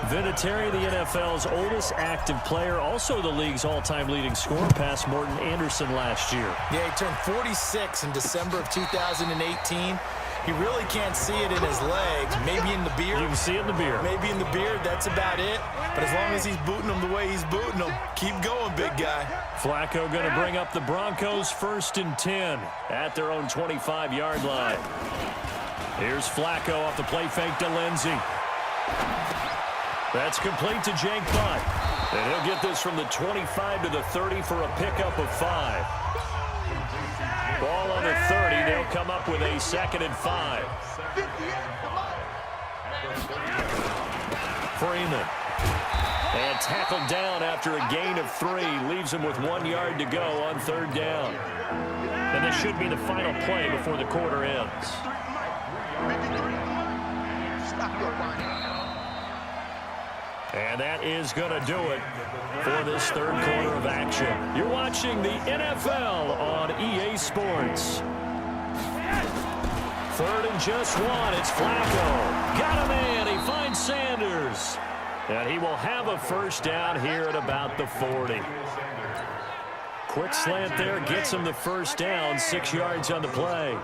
Speaker 2: Vinatieri, the NFL's oldest active player, also the league's all-time leading scorer, past Morton Anderson last year.
Speaker 3: Yeah, he turned 46 in December of 2018. He really can't see it in his legs, maybe in the beard.
Speaker 2: You can see it in the beard.
Speaker 3: Maybe in the beard, that's about it. But as long as he's booting them the way he's booting them, keep going, big guy.
Speaker 2: Flacco going to bring up the Broncos 1st and 10 at their own 25-yard line. Here's Flacco off the play fake to Lindsey. That's complete to Jake Butt. And he'll get this from the 25 to the 30 for a pickup of 5. Ball on the 30. They'll come up with a 2nd and 5. Freeman. And tackled down after a gain of 3. Leaves him with 1 yard to go on 3rd down. And this should be the final play before the quarter ends. And that is going to do it for this 3rd quarter of action. You're watching the NFL on EA Sports. 3rd and just 1. It's Flacco. Got a man. He finds Sanders. And he will have a first down here at about the 40. Quick slant there gets him the first down. 6 yards on the play.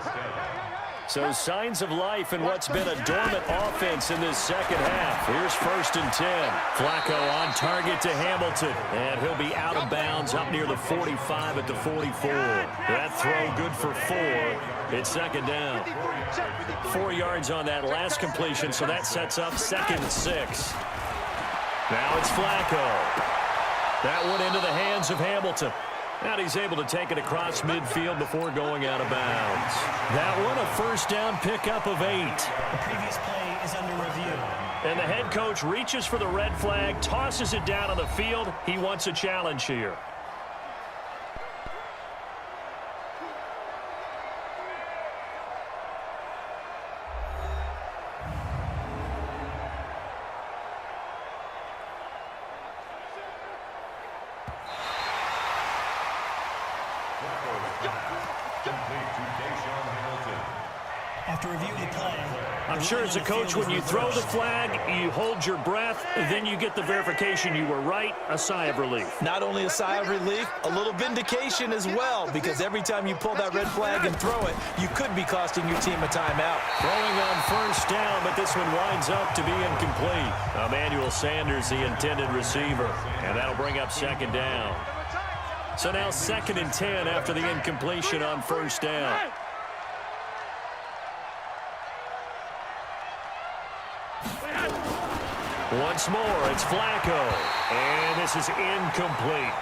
Speaker 2: So signs of life in what's been a dormant offense in this second half. Here's 1st and 10. Flacco on target to Hamilton. And he'll be out of bounds up near the 45 at the 44. That throw good for 4. It's 2nd down. 4 yards on that last completion, so that sets up 2nd and 6. Now it's Flacco. That one into the hands of Hamilton. And he's able to take it across midfield before going out of bounds. That one a first down pickup of 8.
Speaker 1: The previous play is under review.
Speaker 2: And the head coach reaches for the red flag, tosses it down on the field. He wants a challenge here.
Speaker 1: After reviewing the play,
Speaker 2: I'm sure as a coach, when you throw the flag, you hold your breath, then you get the verification you were right, a sigh of relief.
Speaker 3: Not only a sigh of relief, a little vindication as well, because every time you pull that red flag and throw it, you could be costing your team a timeout.
Speaker 2: Throwing on first down, but this one winds up to be incomplete. Emmanuel Sanders, the intended receiver, and that'll bring up 2nd down. So now 2nd and 10 after the incompletion on first down. Once more, it's Flacco, and this is incomplete.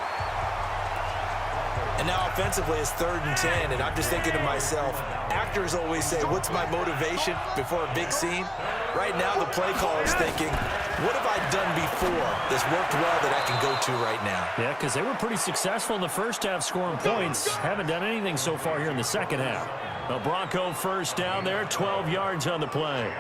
Speaker 3: And now offensively it's 3rd and 10, and I'm just thinking to myself, actors always say, what's my motivation before a big scene? Right now the play caller's thinking, what have I done before that's worked well that I can go to right now?
Speaker 2: Yeah, because they were pretty successful in the first half scoring points. Haven't done anything so far here in the second half. A Bronco first down there, 12 yards on the play.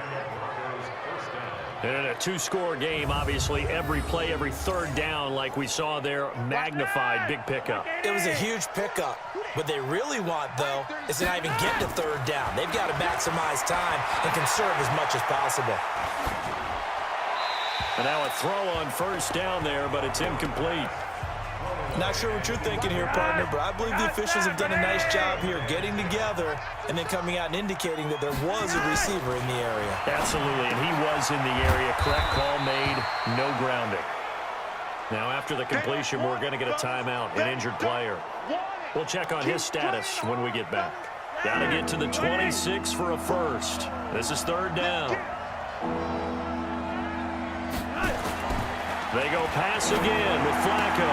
Speaker 2: And a two-score game, obviously, every play, every 3rd down, like we saw there, magnified, big pickup.
Speaker 3: It was a huge pickup. What they really want, though, is to not even get to 3rd down. They've got to maximize time and conserve as much as possible.
Speaker 2: And now a throw on first down there, but it's incomplete.
Speaker 3: Not sure what you're thinking here, partner, but I believe the officials have done a nice job here getting together and then coming out and indicating that there was a receiver in the area.
Speaker 2: Absolutely, and he was in the area. Correct call made, no grounding. Now after the completion, we're going to get a timeout, an injured player. We'll check on his status when we get back. Got to get to the 26 for a first. This is 3rd down. They go pass again with Flacco,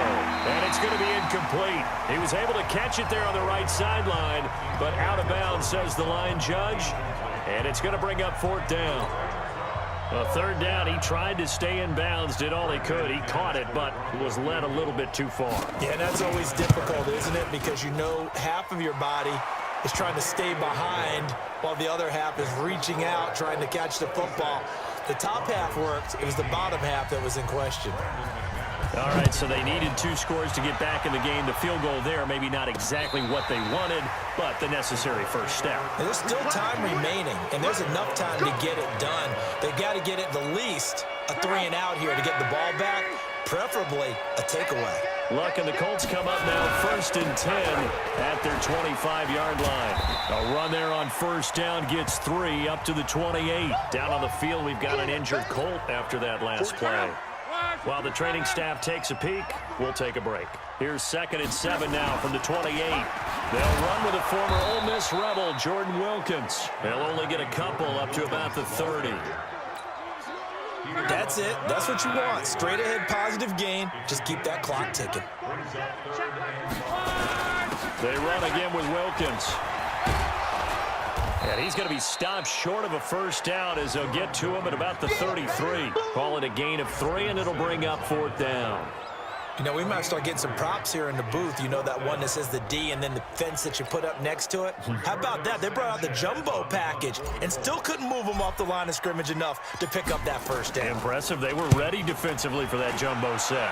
Speaker 2: and it's going to be incomplete. He was able to catch it there on the right sideline, but out of bounds, says the line judge, and it's going to bring up 4th down. A 3rd down, he tried to stay in bounds, did all he could. He caught it, but was led a little bit too far.
Speaker 3: Yeah, and that's always difficult, isn't it? Because you know half of your body is trying to stay behind while the other half is reaching out, trying to catch the football. The top half worked. It was the bottom half that was in question.
Speaker 2: All right, so they needed 2 scores to get back in the game. The field goal there, maybe not exactly what they wanted, but the necessary first step.
Speaker 3: And there's still time remaining, and there's enough time to get it done. They've got to get it the least a 3-and-out here to get the ball back, preferably a takeaway.
Speaker 2: Luck and the Colts come up now 1st and 10 at their 25-yard line. A run there on first down gets 3 up to the 28. Down on the field, we've got an injured Colt after that last play. While the training staff takes a peek, we'll take a break. Here's 2nd and 7 now from the 28. They'll run with a former Ole Miss Rebel, Jordan Wilkins. They'll only get a couple up to about the 30.
Speaker 3: That's it. That's what you want. Straight ahead positive gain. Just keep that clock ticking.
Speaker 2: They run again with Wilkins. And he's going to be stopped short of a first down as they'll get to him at about the 33. Call it a gain of 3, and it'll bring up 4th down.
Speaker 3: You know, we might start getting some props here in the booth. You know, that one that says the D and then the fence that you put up next to it? How about that? They brought out the jumbo package and still couldn't move them off the line of scrimmage enough to pick up that first down.
Speaker 2: Impressive. They were ready defensively for that jumbo set.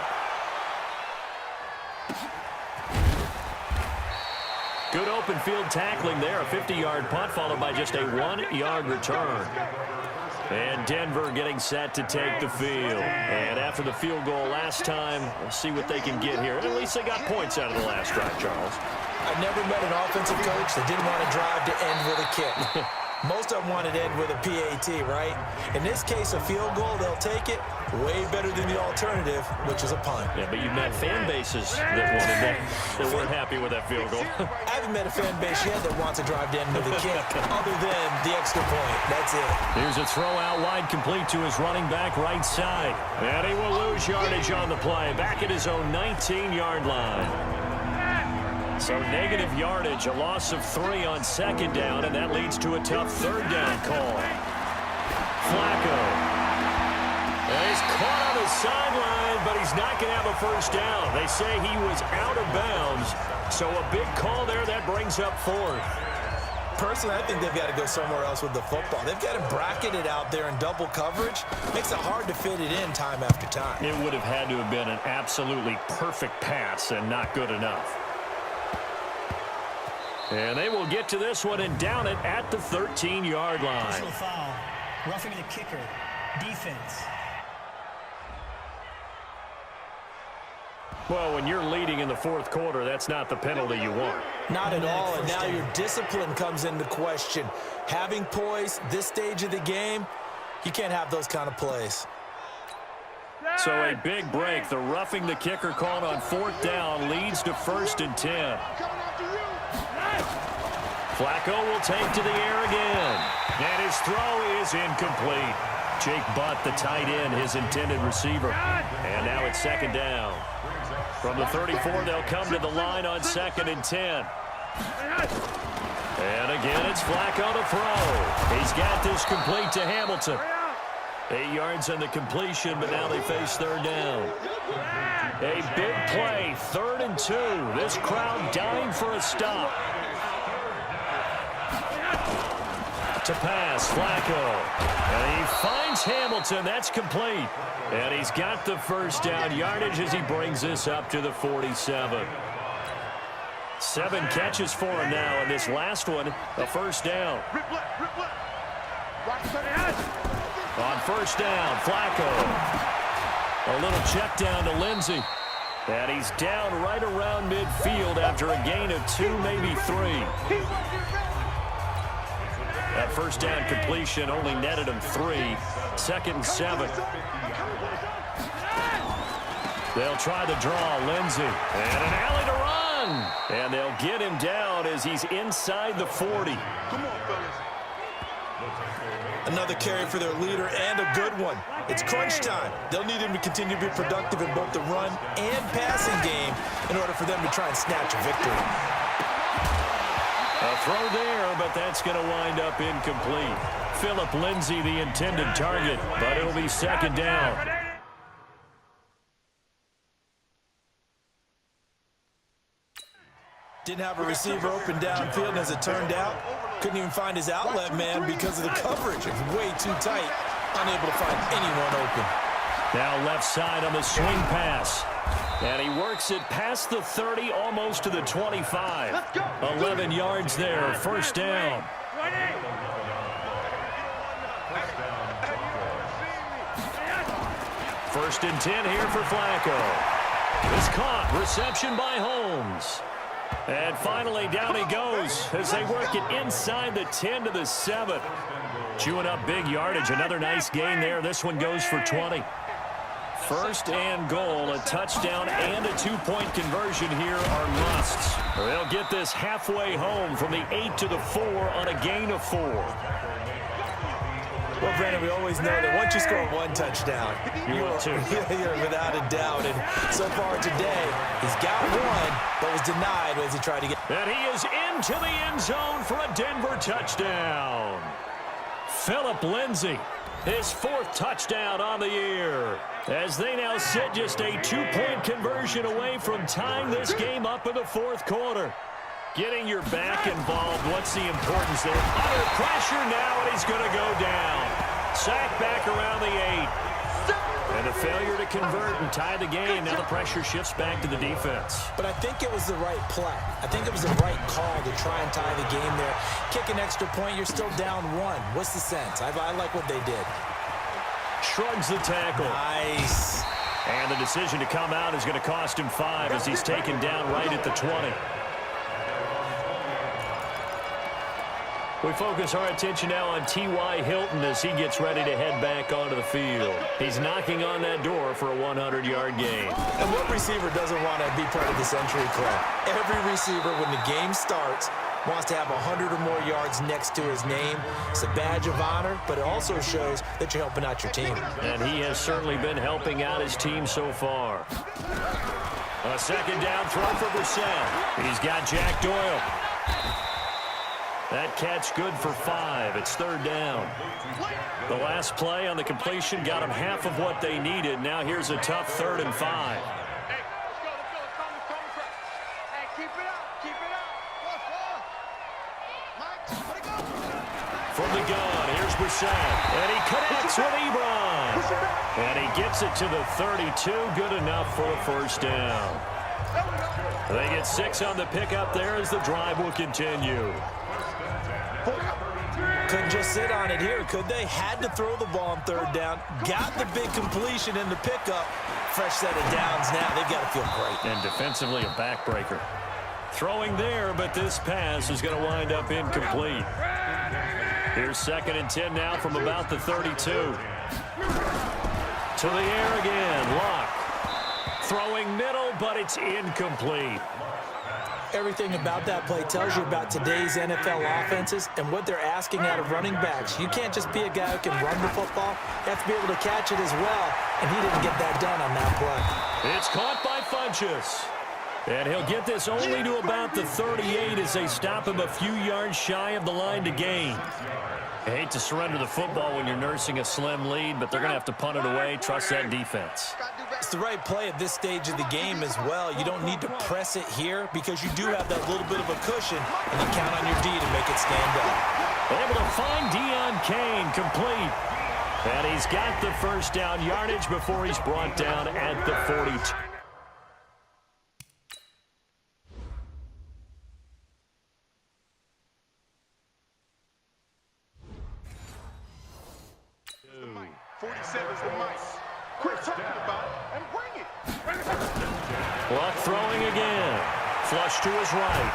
Speaker 2: Good open field tackling there. A 50-yard punt followed by just a 1-yard return. And Denver getting set to take the field. And after the field goal last time, we'll see what they can get here. At least they got points out of the last drive, Charles.
Speaker 3: I've never met an offensive coach that didn't want to drive to end with a kick. Most of them wanted to end with a PAT, right? In this case, a field goal, they'll take it. Way better than the alternative, which is a punt.
Speaker 2: Yeah, but you've met fan bases that wanted that, that weren't happy with that field goal.
Speaker 3: I haven't met a fan base yet that wants to drive to end with a kick, other than the extra point. That's it.
Speaker 2: Here's a throw out wide, complete to his running back right side. And he will lose yardage on the play, back at his own 19-yard line. So negative yardage, a loss of 3 on 2nd down, and that leads to a tough 3rd down call. Flacco. And he's caught on the sideline, but he's not going to have a first down. They say he was out of bounds, so a big call there that brings up 4th.
Speaker 3: Personally, I think they've got to go somewhere else with the football. They've got to bracket it out there in double coverage. Makes it hard to fit it in time after time.
Speaker 2: It would have had to have been an absolutely perfect pass and not good enough. And they will get to this one and down it at the 13-yard line.
Speaker 1: Personal foul. Roughing the kicker. Defense.
Speaker 2: Well, when you're leading in the 4th quarter, that's not the penalty you want.
Speaker 3: Not at all, and now your discipline comes into question. Having poise this stage of the game, you can't have those kind of plays.
Speaker 2: So a big break. The roughing the kicker called on 4th down leads to 1st and 10. Flacco will take to the air again. And his throw is incomplete. Jake Butt, the tight end, his intended receiver. And now it's 2nd down. From the 34, they'll come to the line on 2nd and 10. And again, it's Flacco to throw. He's got this complete to Hamilton. 8 yards on the completion, but now they face 3rd down. A big play, 3rd and 2. This crowd dying for a stop. To pass, Flacco. And he finds Hamilton. That's complete. And he's got the 1st down yardage as he brings this up to the 47. 7 catches for him now, and this last one, a 1st down. On 1st down, Flacco. A little check down to Lindsey. And he's down right around midfield after a gain of 2, maybe 3. That 1st down completion only netted him 3. 2nd and 7. They'll try the draw, Lindsey. And an alley to run. And they'll get him down as he's inside the 40.
Speaker 4: Come on, fellas.
Speaker 3: Another carry for their leader, and a good one. It's crunch time. They'll need him to continue to be productive in both the run and passing game in order for them to try and snatch a victory.
Speaker 2: A throw there, but that's going to wind up incomplete. Phillip Lindsay, the intended target, but it'll be 2nd down.
Speaker 3: Didn't have a receiver open downfield, and as it turned out, couldn't even find his outlet man because of the coverage. It was way too tight, unable to find anyone open.
Speaker 2: Now left side on the swing pass. And he works it past the 30, almost to the 25. 11 yards there, 1st down. First and 10 here for Flacco. It's caught, reception by Holmes. And finally, down he goes as they work it inside the 10 to the 7. Chewing up big yardage. Another nice gain there. This one goes for 20. 1st and goal, a touchdown and a 2-point conversion here are musts. They'll get this halfway home from the 8 to the 4 on a gain of 4.
Speaker 3: Well, Brandon, we always know that once you score 1 touchdown,
Speaker 2: you're
Speaker 3: without a doubt. And so far today, he's got 1, but was denied as he tried to get.
Speaker 2: And he is into the end zone for a Denver touchdown. Phillip Lindsay, his 4th touchdown on the year, as they now sit just a 2-point conversion away from tying this game up in the 4th quarter. Getting your back involved, what's the importance there? Under pressure now, and he's going to go down. Sacked back around the 8. And a failure to convert and tie the game. Now the pressure shifts back to the defense.
Speaker 3: But I think it was the right play. I think it was the right call to try and tie the game there. Kick an extra point, you're still down 1. What's the sense? I like what they did.
Speaker 2: Shrugs the tackle.
Speaker 3: Nice.
Speaker 2: And the decision to come out is going to cost him 5 as he's taken down right at the 20. We focus our attention now on T.Y. Hilton as he gets ready to head back onto the field. He's knocking on that door for a 100-yard gain.
Speaker 3: And what receiver doesn't want to be part of the Century Club? Every receiver, when the game starts, wants to have 100 or more yards next to his name. It's a badge of honor, but it also shows that you're helping out your team.
Speaker 2: And he has certainly been helping out his team so far. A 2nd down throw for Brissett. He's got Jack Doyle. That catch good for 5. It's 3rd down. The last play on the completion got them half of what they needed. Now here's a tough 3rd and 5.
Speaker 4: Hey, let's go. Hey, keep it up.
Speaker 2: From the gun, here's Brissett. And he connects with Ebron. And he gets it to the 32. Good enough for a 1st down. They get 6 on the pickup there as the drive will continue.
Speaker 3: Couldn't just sit on it here, could they? Had to throw the ball on 3rd down. Got the big completion in the pickup. Fresh set of downs now. They've got to feel great.
Speaker 2: And defensively, a backbreaker. Throwing there, but this pass is going to wind up incomplete. Here's 2nd and 10 now from about the 32. To the air again. Lock. Throwing middle, but it's incomplete.
Speaker 3: Everything about that play tells you about today's NFL offenses and what they're asking out of running backs. You can't just be a guy who can run the football. You have to be able to catch it as well, and he didn't get that done on that play.
Speaker 2: It's caught by launches. And he'll get this only to about the 38 as they stop him a few yards shy of the line to gain. I hate to surrender the football when you're nursing a slim lead, but they're going to have to punt it away. Trust that defense.
Speaker 3: It's the right play at this stage of the game as well. You don't need to press it here because you do have that little bit of a cushion, and you count on your D to make it stand up.
Speaker 2: Able to find Deion Kane complete. And he's got the first down yardage before he's brought down at the 42. Luck throwing again. Flush to his right.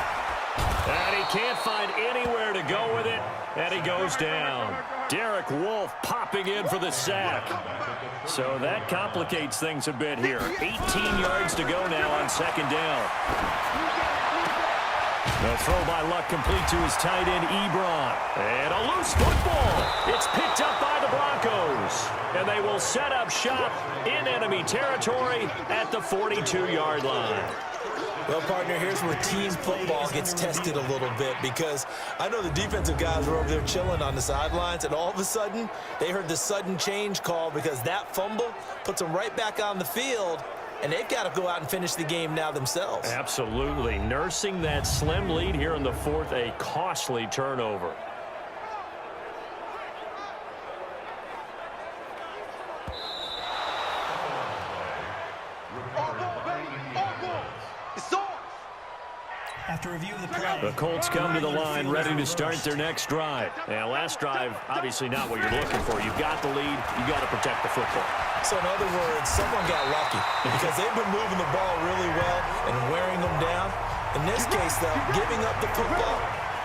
Speaker 2: And he can't find anywhere to go with it. And he goes down. Derek Wolfe popping in for the sack. So that complicates things a bit here. 18 yards to go now on second down. The throw by Luck complete to his tight end, Ebron. And a loose football. It's picked up by the Broncos. And they will set up shop in enemy territory at the 42-yard line.
Speaker 3: Well, partner, here's where team football gets tested a little bit because I know the defensive guys were over there chilling on the sidelines, and all of a sudden, they heard the sudden change call because that fumble puts them right back on the field, and they've got to go out and finish the game now themselves.
Speaker 2: Absolutely. Nursing that slim lead here in the fourth, a costly turnover.
Speaker 1: After review of the play.
Speaker 2: The Colts come to the line ready to start their next drive. And last drive, obviously not what you're looking for. You've got the lead. You've got to protect the football.
Speaker 3: So in other words, someone got lucky because they've been moving the ball really well and wearing them down. In this case, though, giving up the football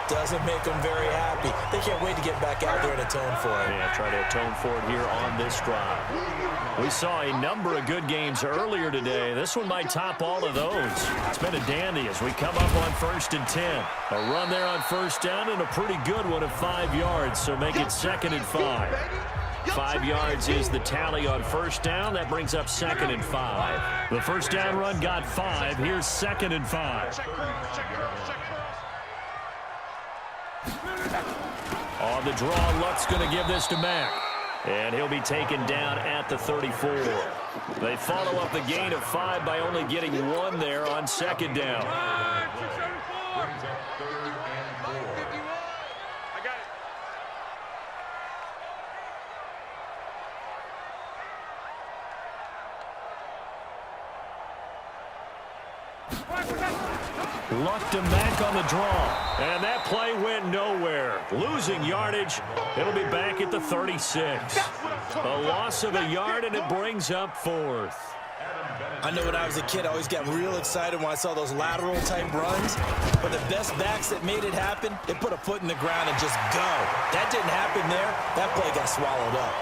Speaker 3: doesn't make them very happy. They can't wait to get back out there and atone for it.
Speaker 2: Yeah, try to atone for it here on this drive. We saw a number of good games earlier today. This one might top all of those. It's been a dandy as we come up on 1st and 10. A run there on first down and a pretty good one of 5 yards, so make it 2nd and 5. 5 yards is the tally on first down. That brings up 2nd and 5. The first down run got 5. Here's 2nd and 5. On the draw, Luck's going to give this to Mack. And he'll be taken down at the 34. They follow up the gain of 5 by only getting 1 there on second down.
Speaker 5: Brings up 3rd and 4.
Speaker 4: I got it.
Speaker 2: Luck to Mack on the draw. And that play went nowhere. Losing yardage. It'll be back at the 36. A loss of a yard, and it brings up 4th.
Speaker 3: I know when I was a kid, I always got real excited when I saw those lateral-type runs. But the best backs that made it happen, they put a foot in the ground and just go. That didn't happen there. That play got swallowed up.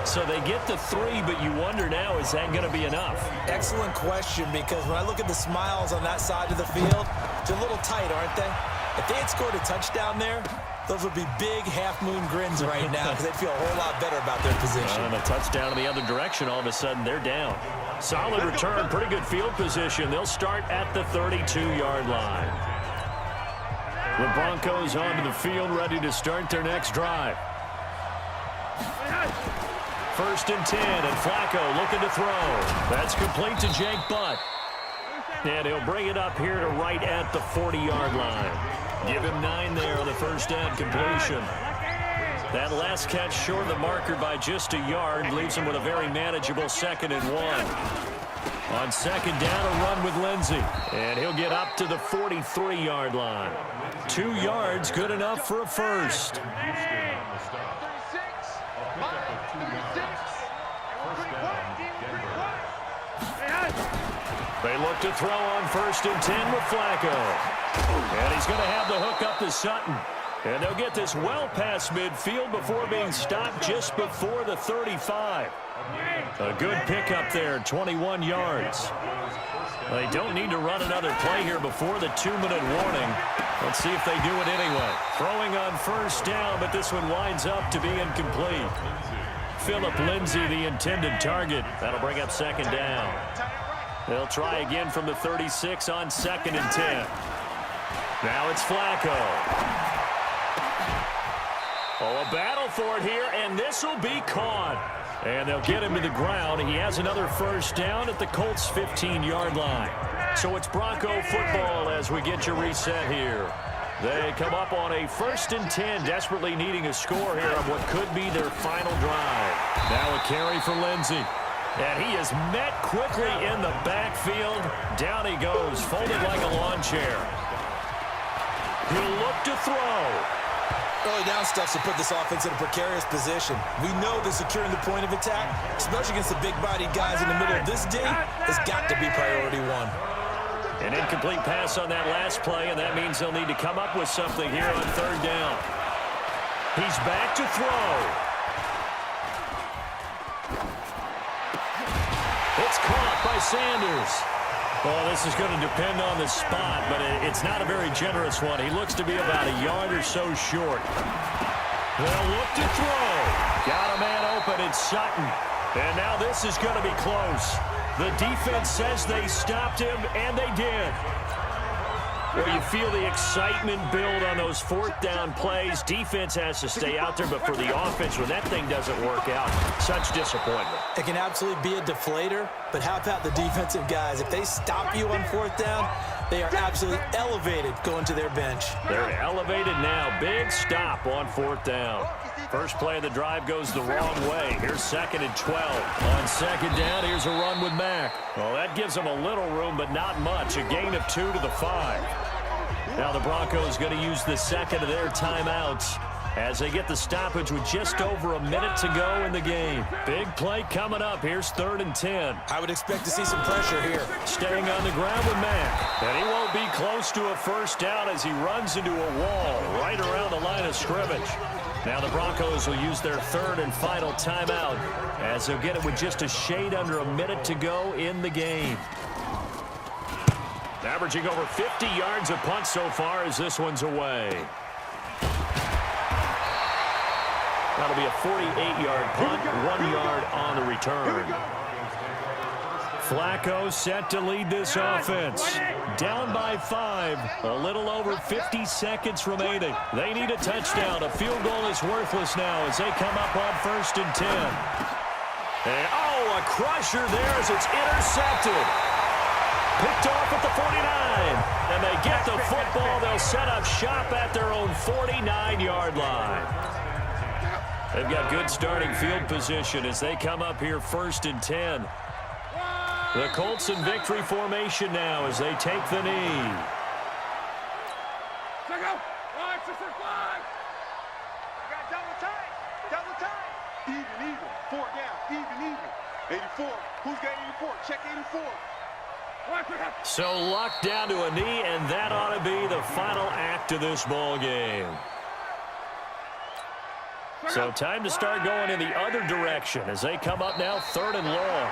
Speaker 2: So they get the 3, but you wonder now, is that going to be enough?
Speaker 3: Excellent question, because when I look at the smiles on that side of the field, they're a little tight, aren't they? If they had scored a touchdown there, those would be big half-moon grins right now because they'd feel a whole lot better about their position.
Speaker 2: And a touchdown in the other direction, all of a sudden they're down. Solid return, pretty good field position. They'll start at the 32-yard line. The Broncos onto the field, ready to start their next drive. 1st and 10, and Flacco looking to throw. That's complete to Jake Butt. And he'll bring it up here to right at the 40-yard line. Give him 9 there on the first down completion. That last catch short of the marker by just a yard leaves him with a very manageable 2nd and 1. On second down, a run with Lindsey. And he'll get up to the 43-yard line. 2 yards, good enough for a first. They look to throw on 1st and 10 with Flacco. And he's going to have the hook up to Sutton. And they'll get this well past midfield before being stopped just before the 35. A good pickup there, 21 yards. They don't need to run another play here before the 2-minute warning. Let's see if they do it anyway. Throwing on first down, but this one winds up to be incomplete. Phillip Lindsay, the intended target. That'll bring up second down. They'll try again from the 36 on 2nd and 10. Now it's Flacco. Oh, a battle for it here, and this will be caught. And they'll get him to the ground. He has another first down at the Colts' 15-yard line. So it's Bronco football as we get you reset here. They come up on a 1st and 10, desperately needing a score here on what could be their final drive. Now a carry for Lindsey. And he is met quickly in the backfield. Down he goes, folded like a lawn chair. He'll look to throw.
Speaker 3: Early down stuff to put this offense in a precarious position. We know that securing the point of attack, especially against the big-bodied guys in the middle of this D, has got to be priority one.
Speaker 2: An incomplete pass on that last play, and that means they'll need to come up with something here on 3rd down. He's back to throw. It's caught by Sanders. Well, this is going to depend on the spot, but it's not a very generous one. He looks to be about a yard or so short. They'll look to throw. Got a man open. It's Sutton. And now this is going to be close. The defense says they stopped him, and they did. Well, you feel the excitement build on those 4th down plays. Defense has to stay out there, but for the offense, when that thing doesn't work out, such disappointment.
Speaker 3: It can absolutely be a deflator, but how about the defensive guys? If they stop you on 4th down, they are absolutely elevated going to their bench.
Speaker 2: They're elevated now. Big stop on 4th down. First play of the drive goes the wrong way. Here's 2nd and 12. On 2nd down, here's a run with Mack. Well, that gives them a little room, but not much. A gain of 2 to the 5. Now the Broncos going to use the 2nd of their timeouts as they get the stoppage with just over a minute to go in the game. Big play coming up. Here's 3rd and 10.
Speaker 3: I would expect to see some pressure here.
Speaker 2: Staying on the ground with Mack. And he won't be close to a first down as he runs into a wall right around the line of scrimmage. Now the Broncos will use their 3rd and final timeout as they'll get it with just a shade under a minute to go in the game. Averaging over 50 yards a punt so far as this one's away. That'll be a 48-yard punt, 1 yard on the return. Flacco set to lead this offense. Down by 5. A little over 50 seconds remaining. They need a touchdown. A field goal is worthless now as they come up on 1st and 10. And, oh, a crusher there as it's intercepted. Picked off at the 49. And they get the football. They'll set up shop at their own 49-yard line. They've got good starting field position as they come up here 1st and 10. The Colts in victory formation now as they take the knee.
Speaker 4: Check out. 5, 6, 5. I got double time. Double time. Even. 4 down. Even. 84. Who's got 84? Check 84.
Speaker 2: So locked down to a knee, and that ought to be the final act of this ball game. So time to start going in the other direction as they come up now 3rd and long.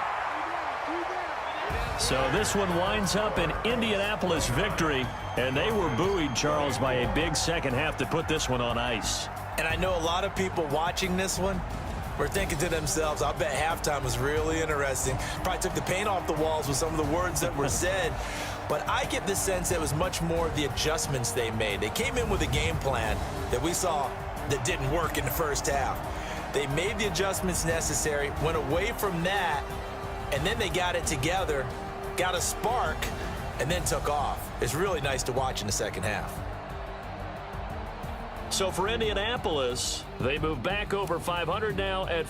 Speaker 2: So this one winds up an Indianapolis victory, and they were buoyed, Charles, by a big second half to put this one on ice.
Speaker 3: And I know a lot of people watching this one were thinking to themselves, I bet halftime was really interesting. Probably took the paint off the walls with some of the words that were said. But I get the sense that it was much more of the adjustments they made. They came in with a game plan that we saw that didn't work in the first half. They made the adjustments necessary, went away from that, and then they got it together, got a spark, and then took off. It's really nice to watch in the second half.
Speaker 2: So for Indianapolis, they move back over 500 now at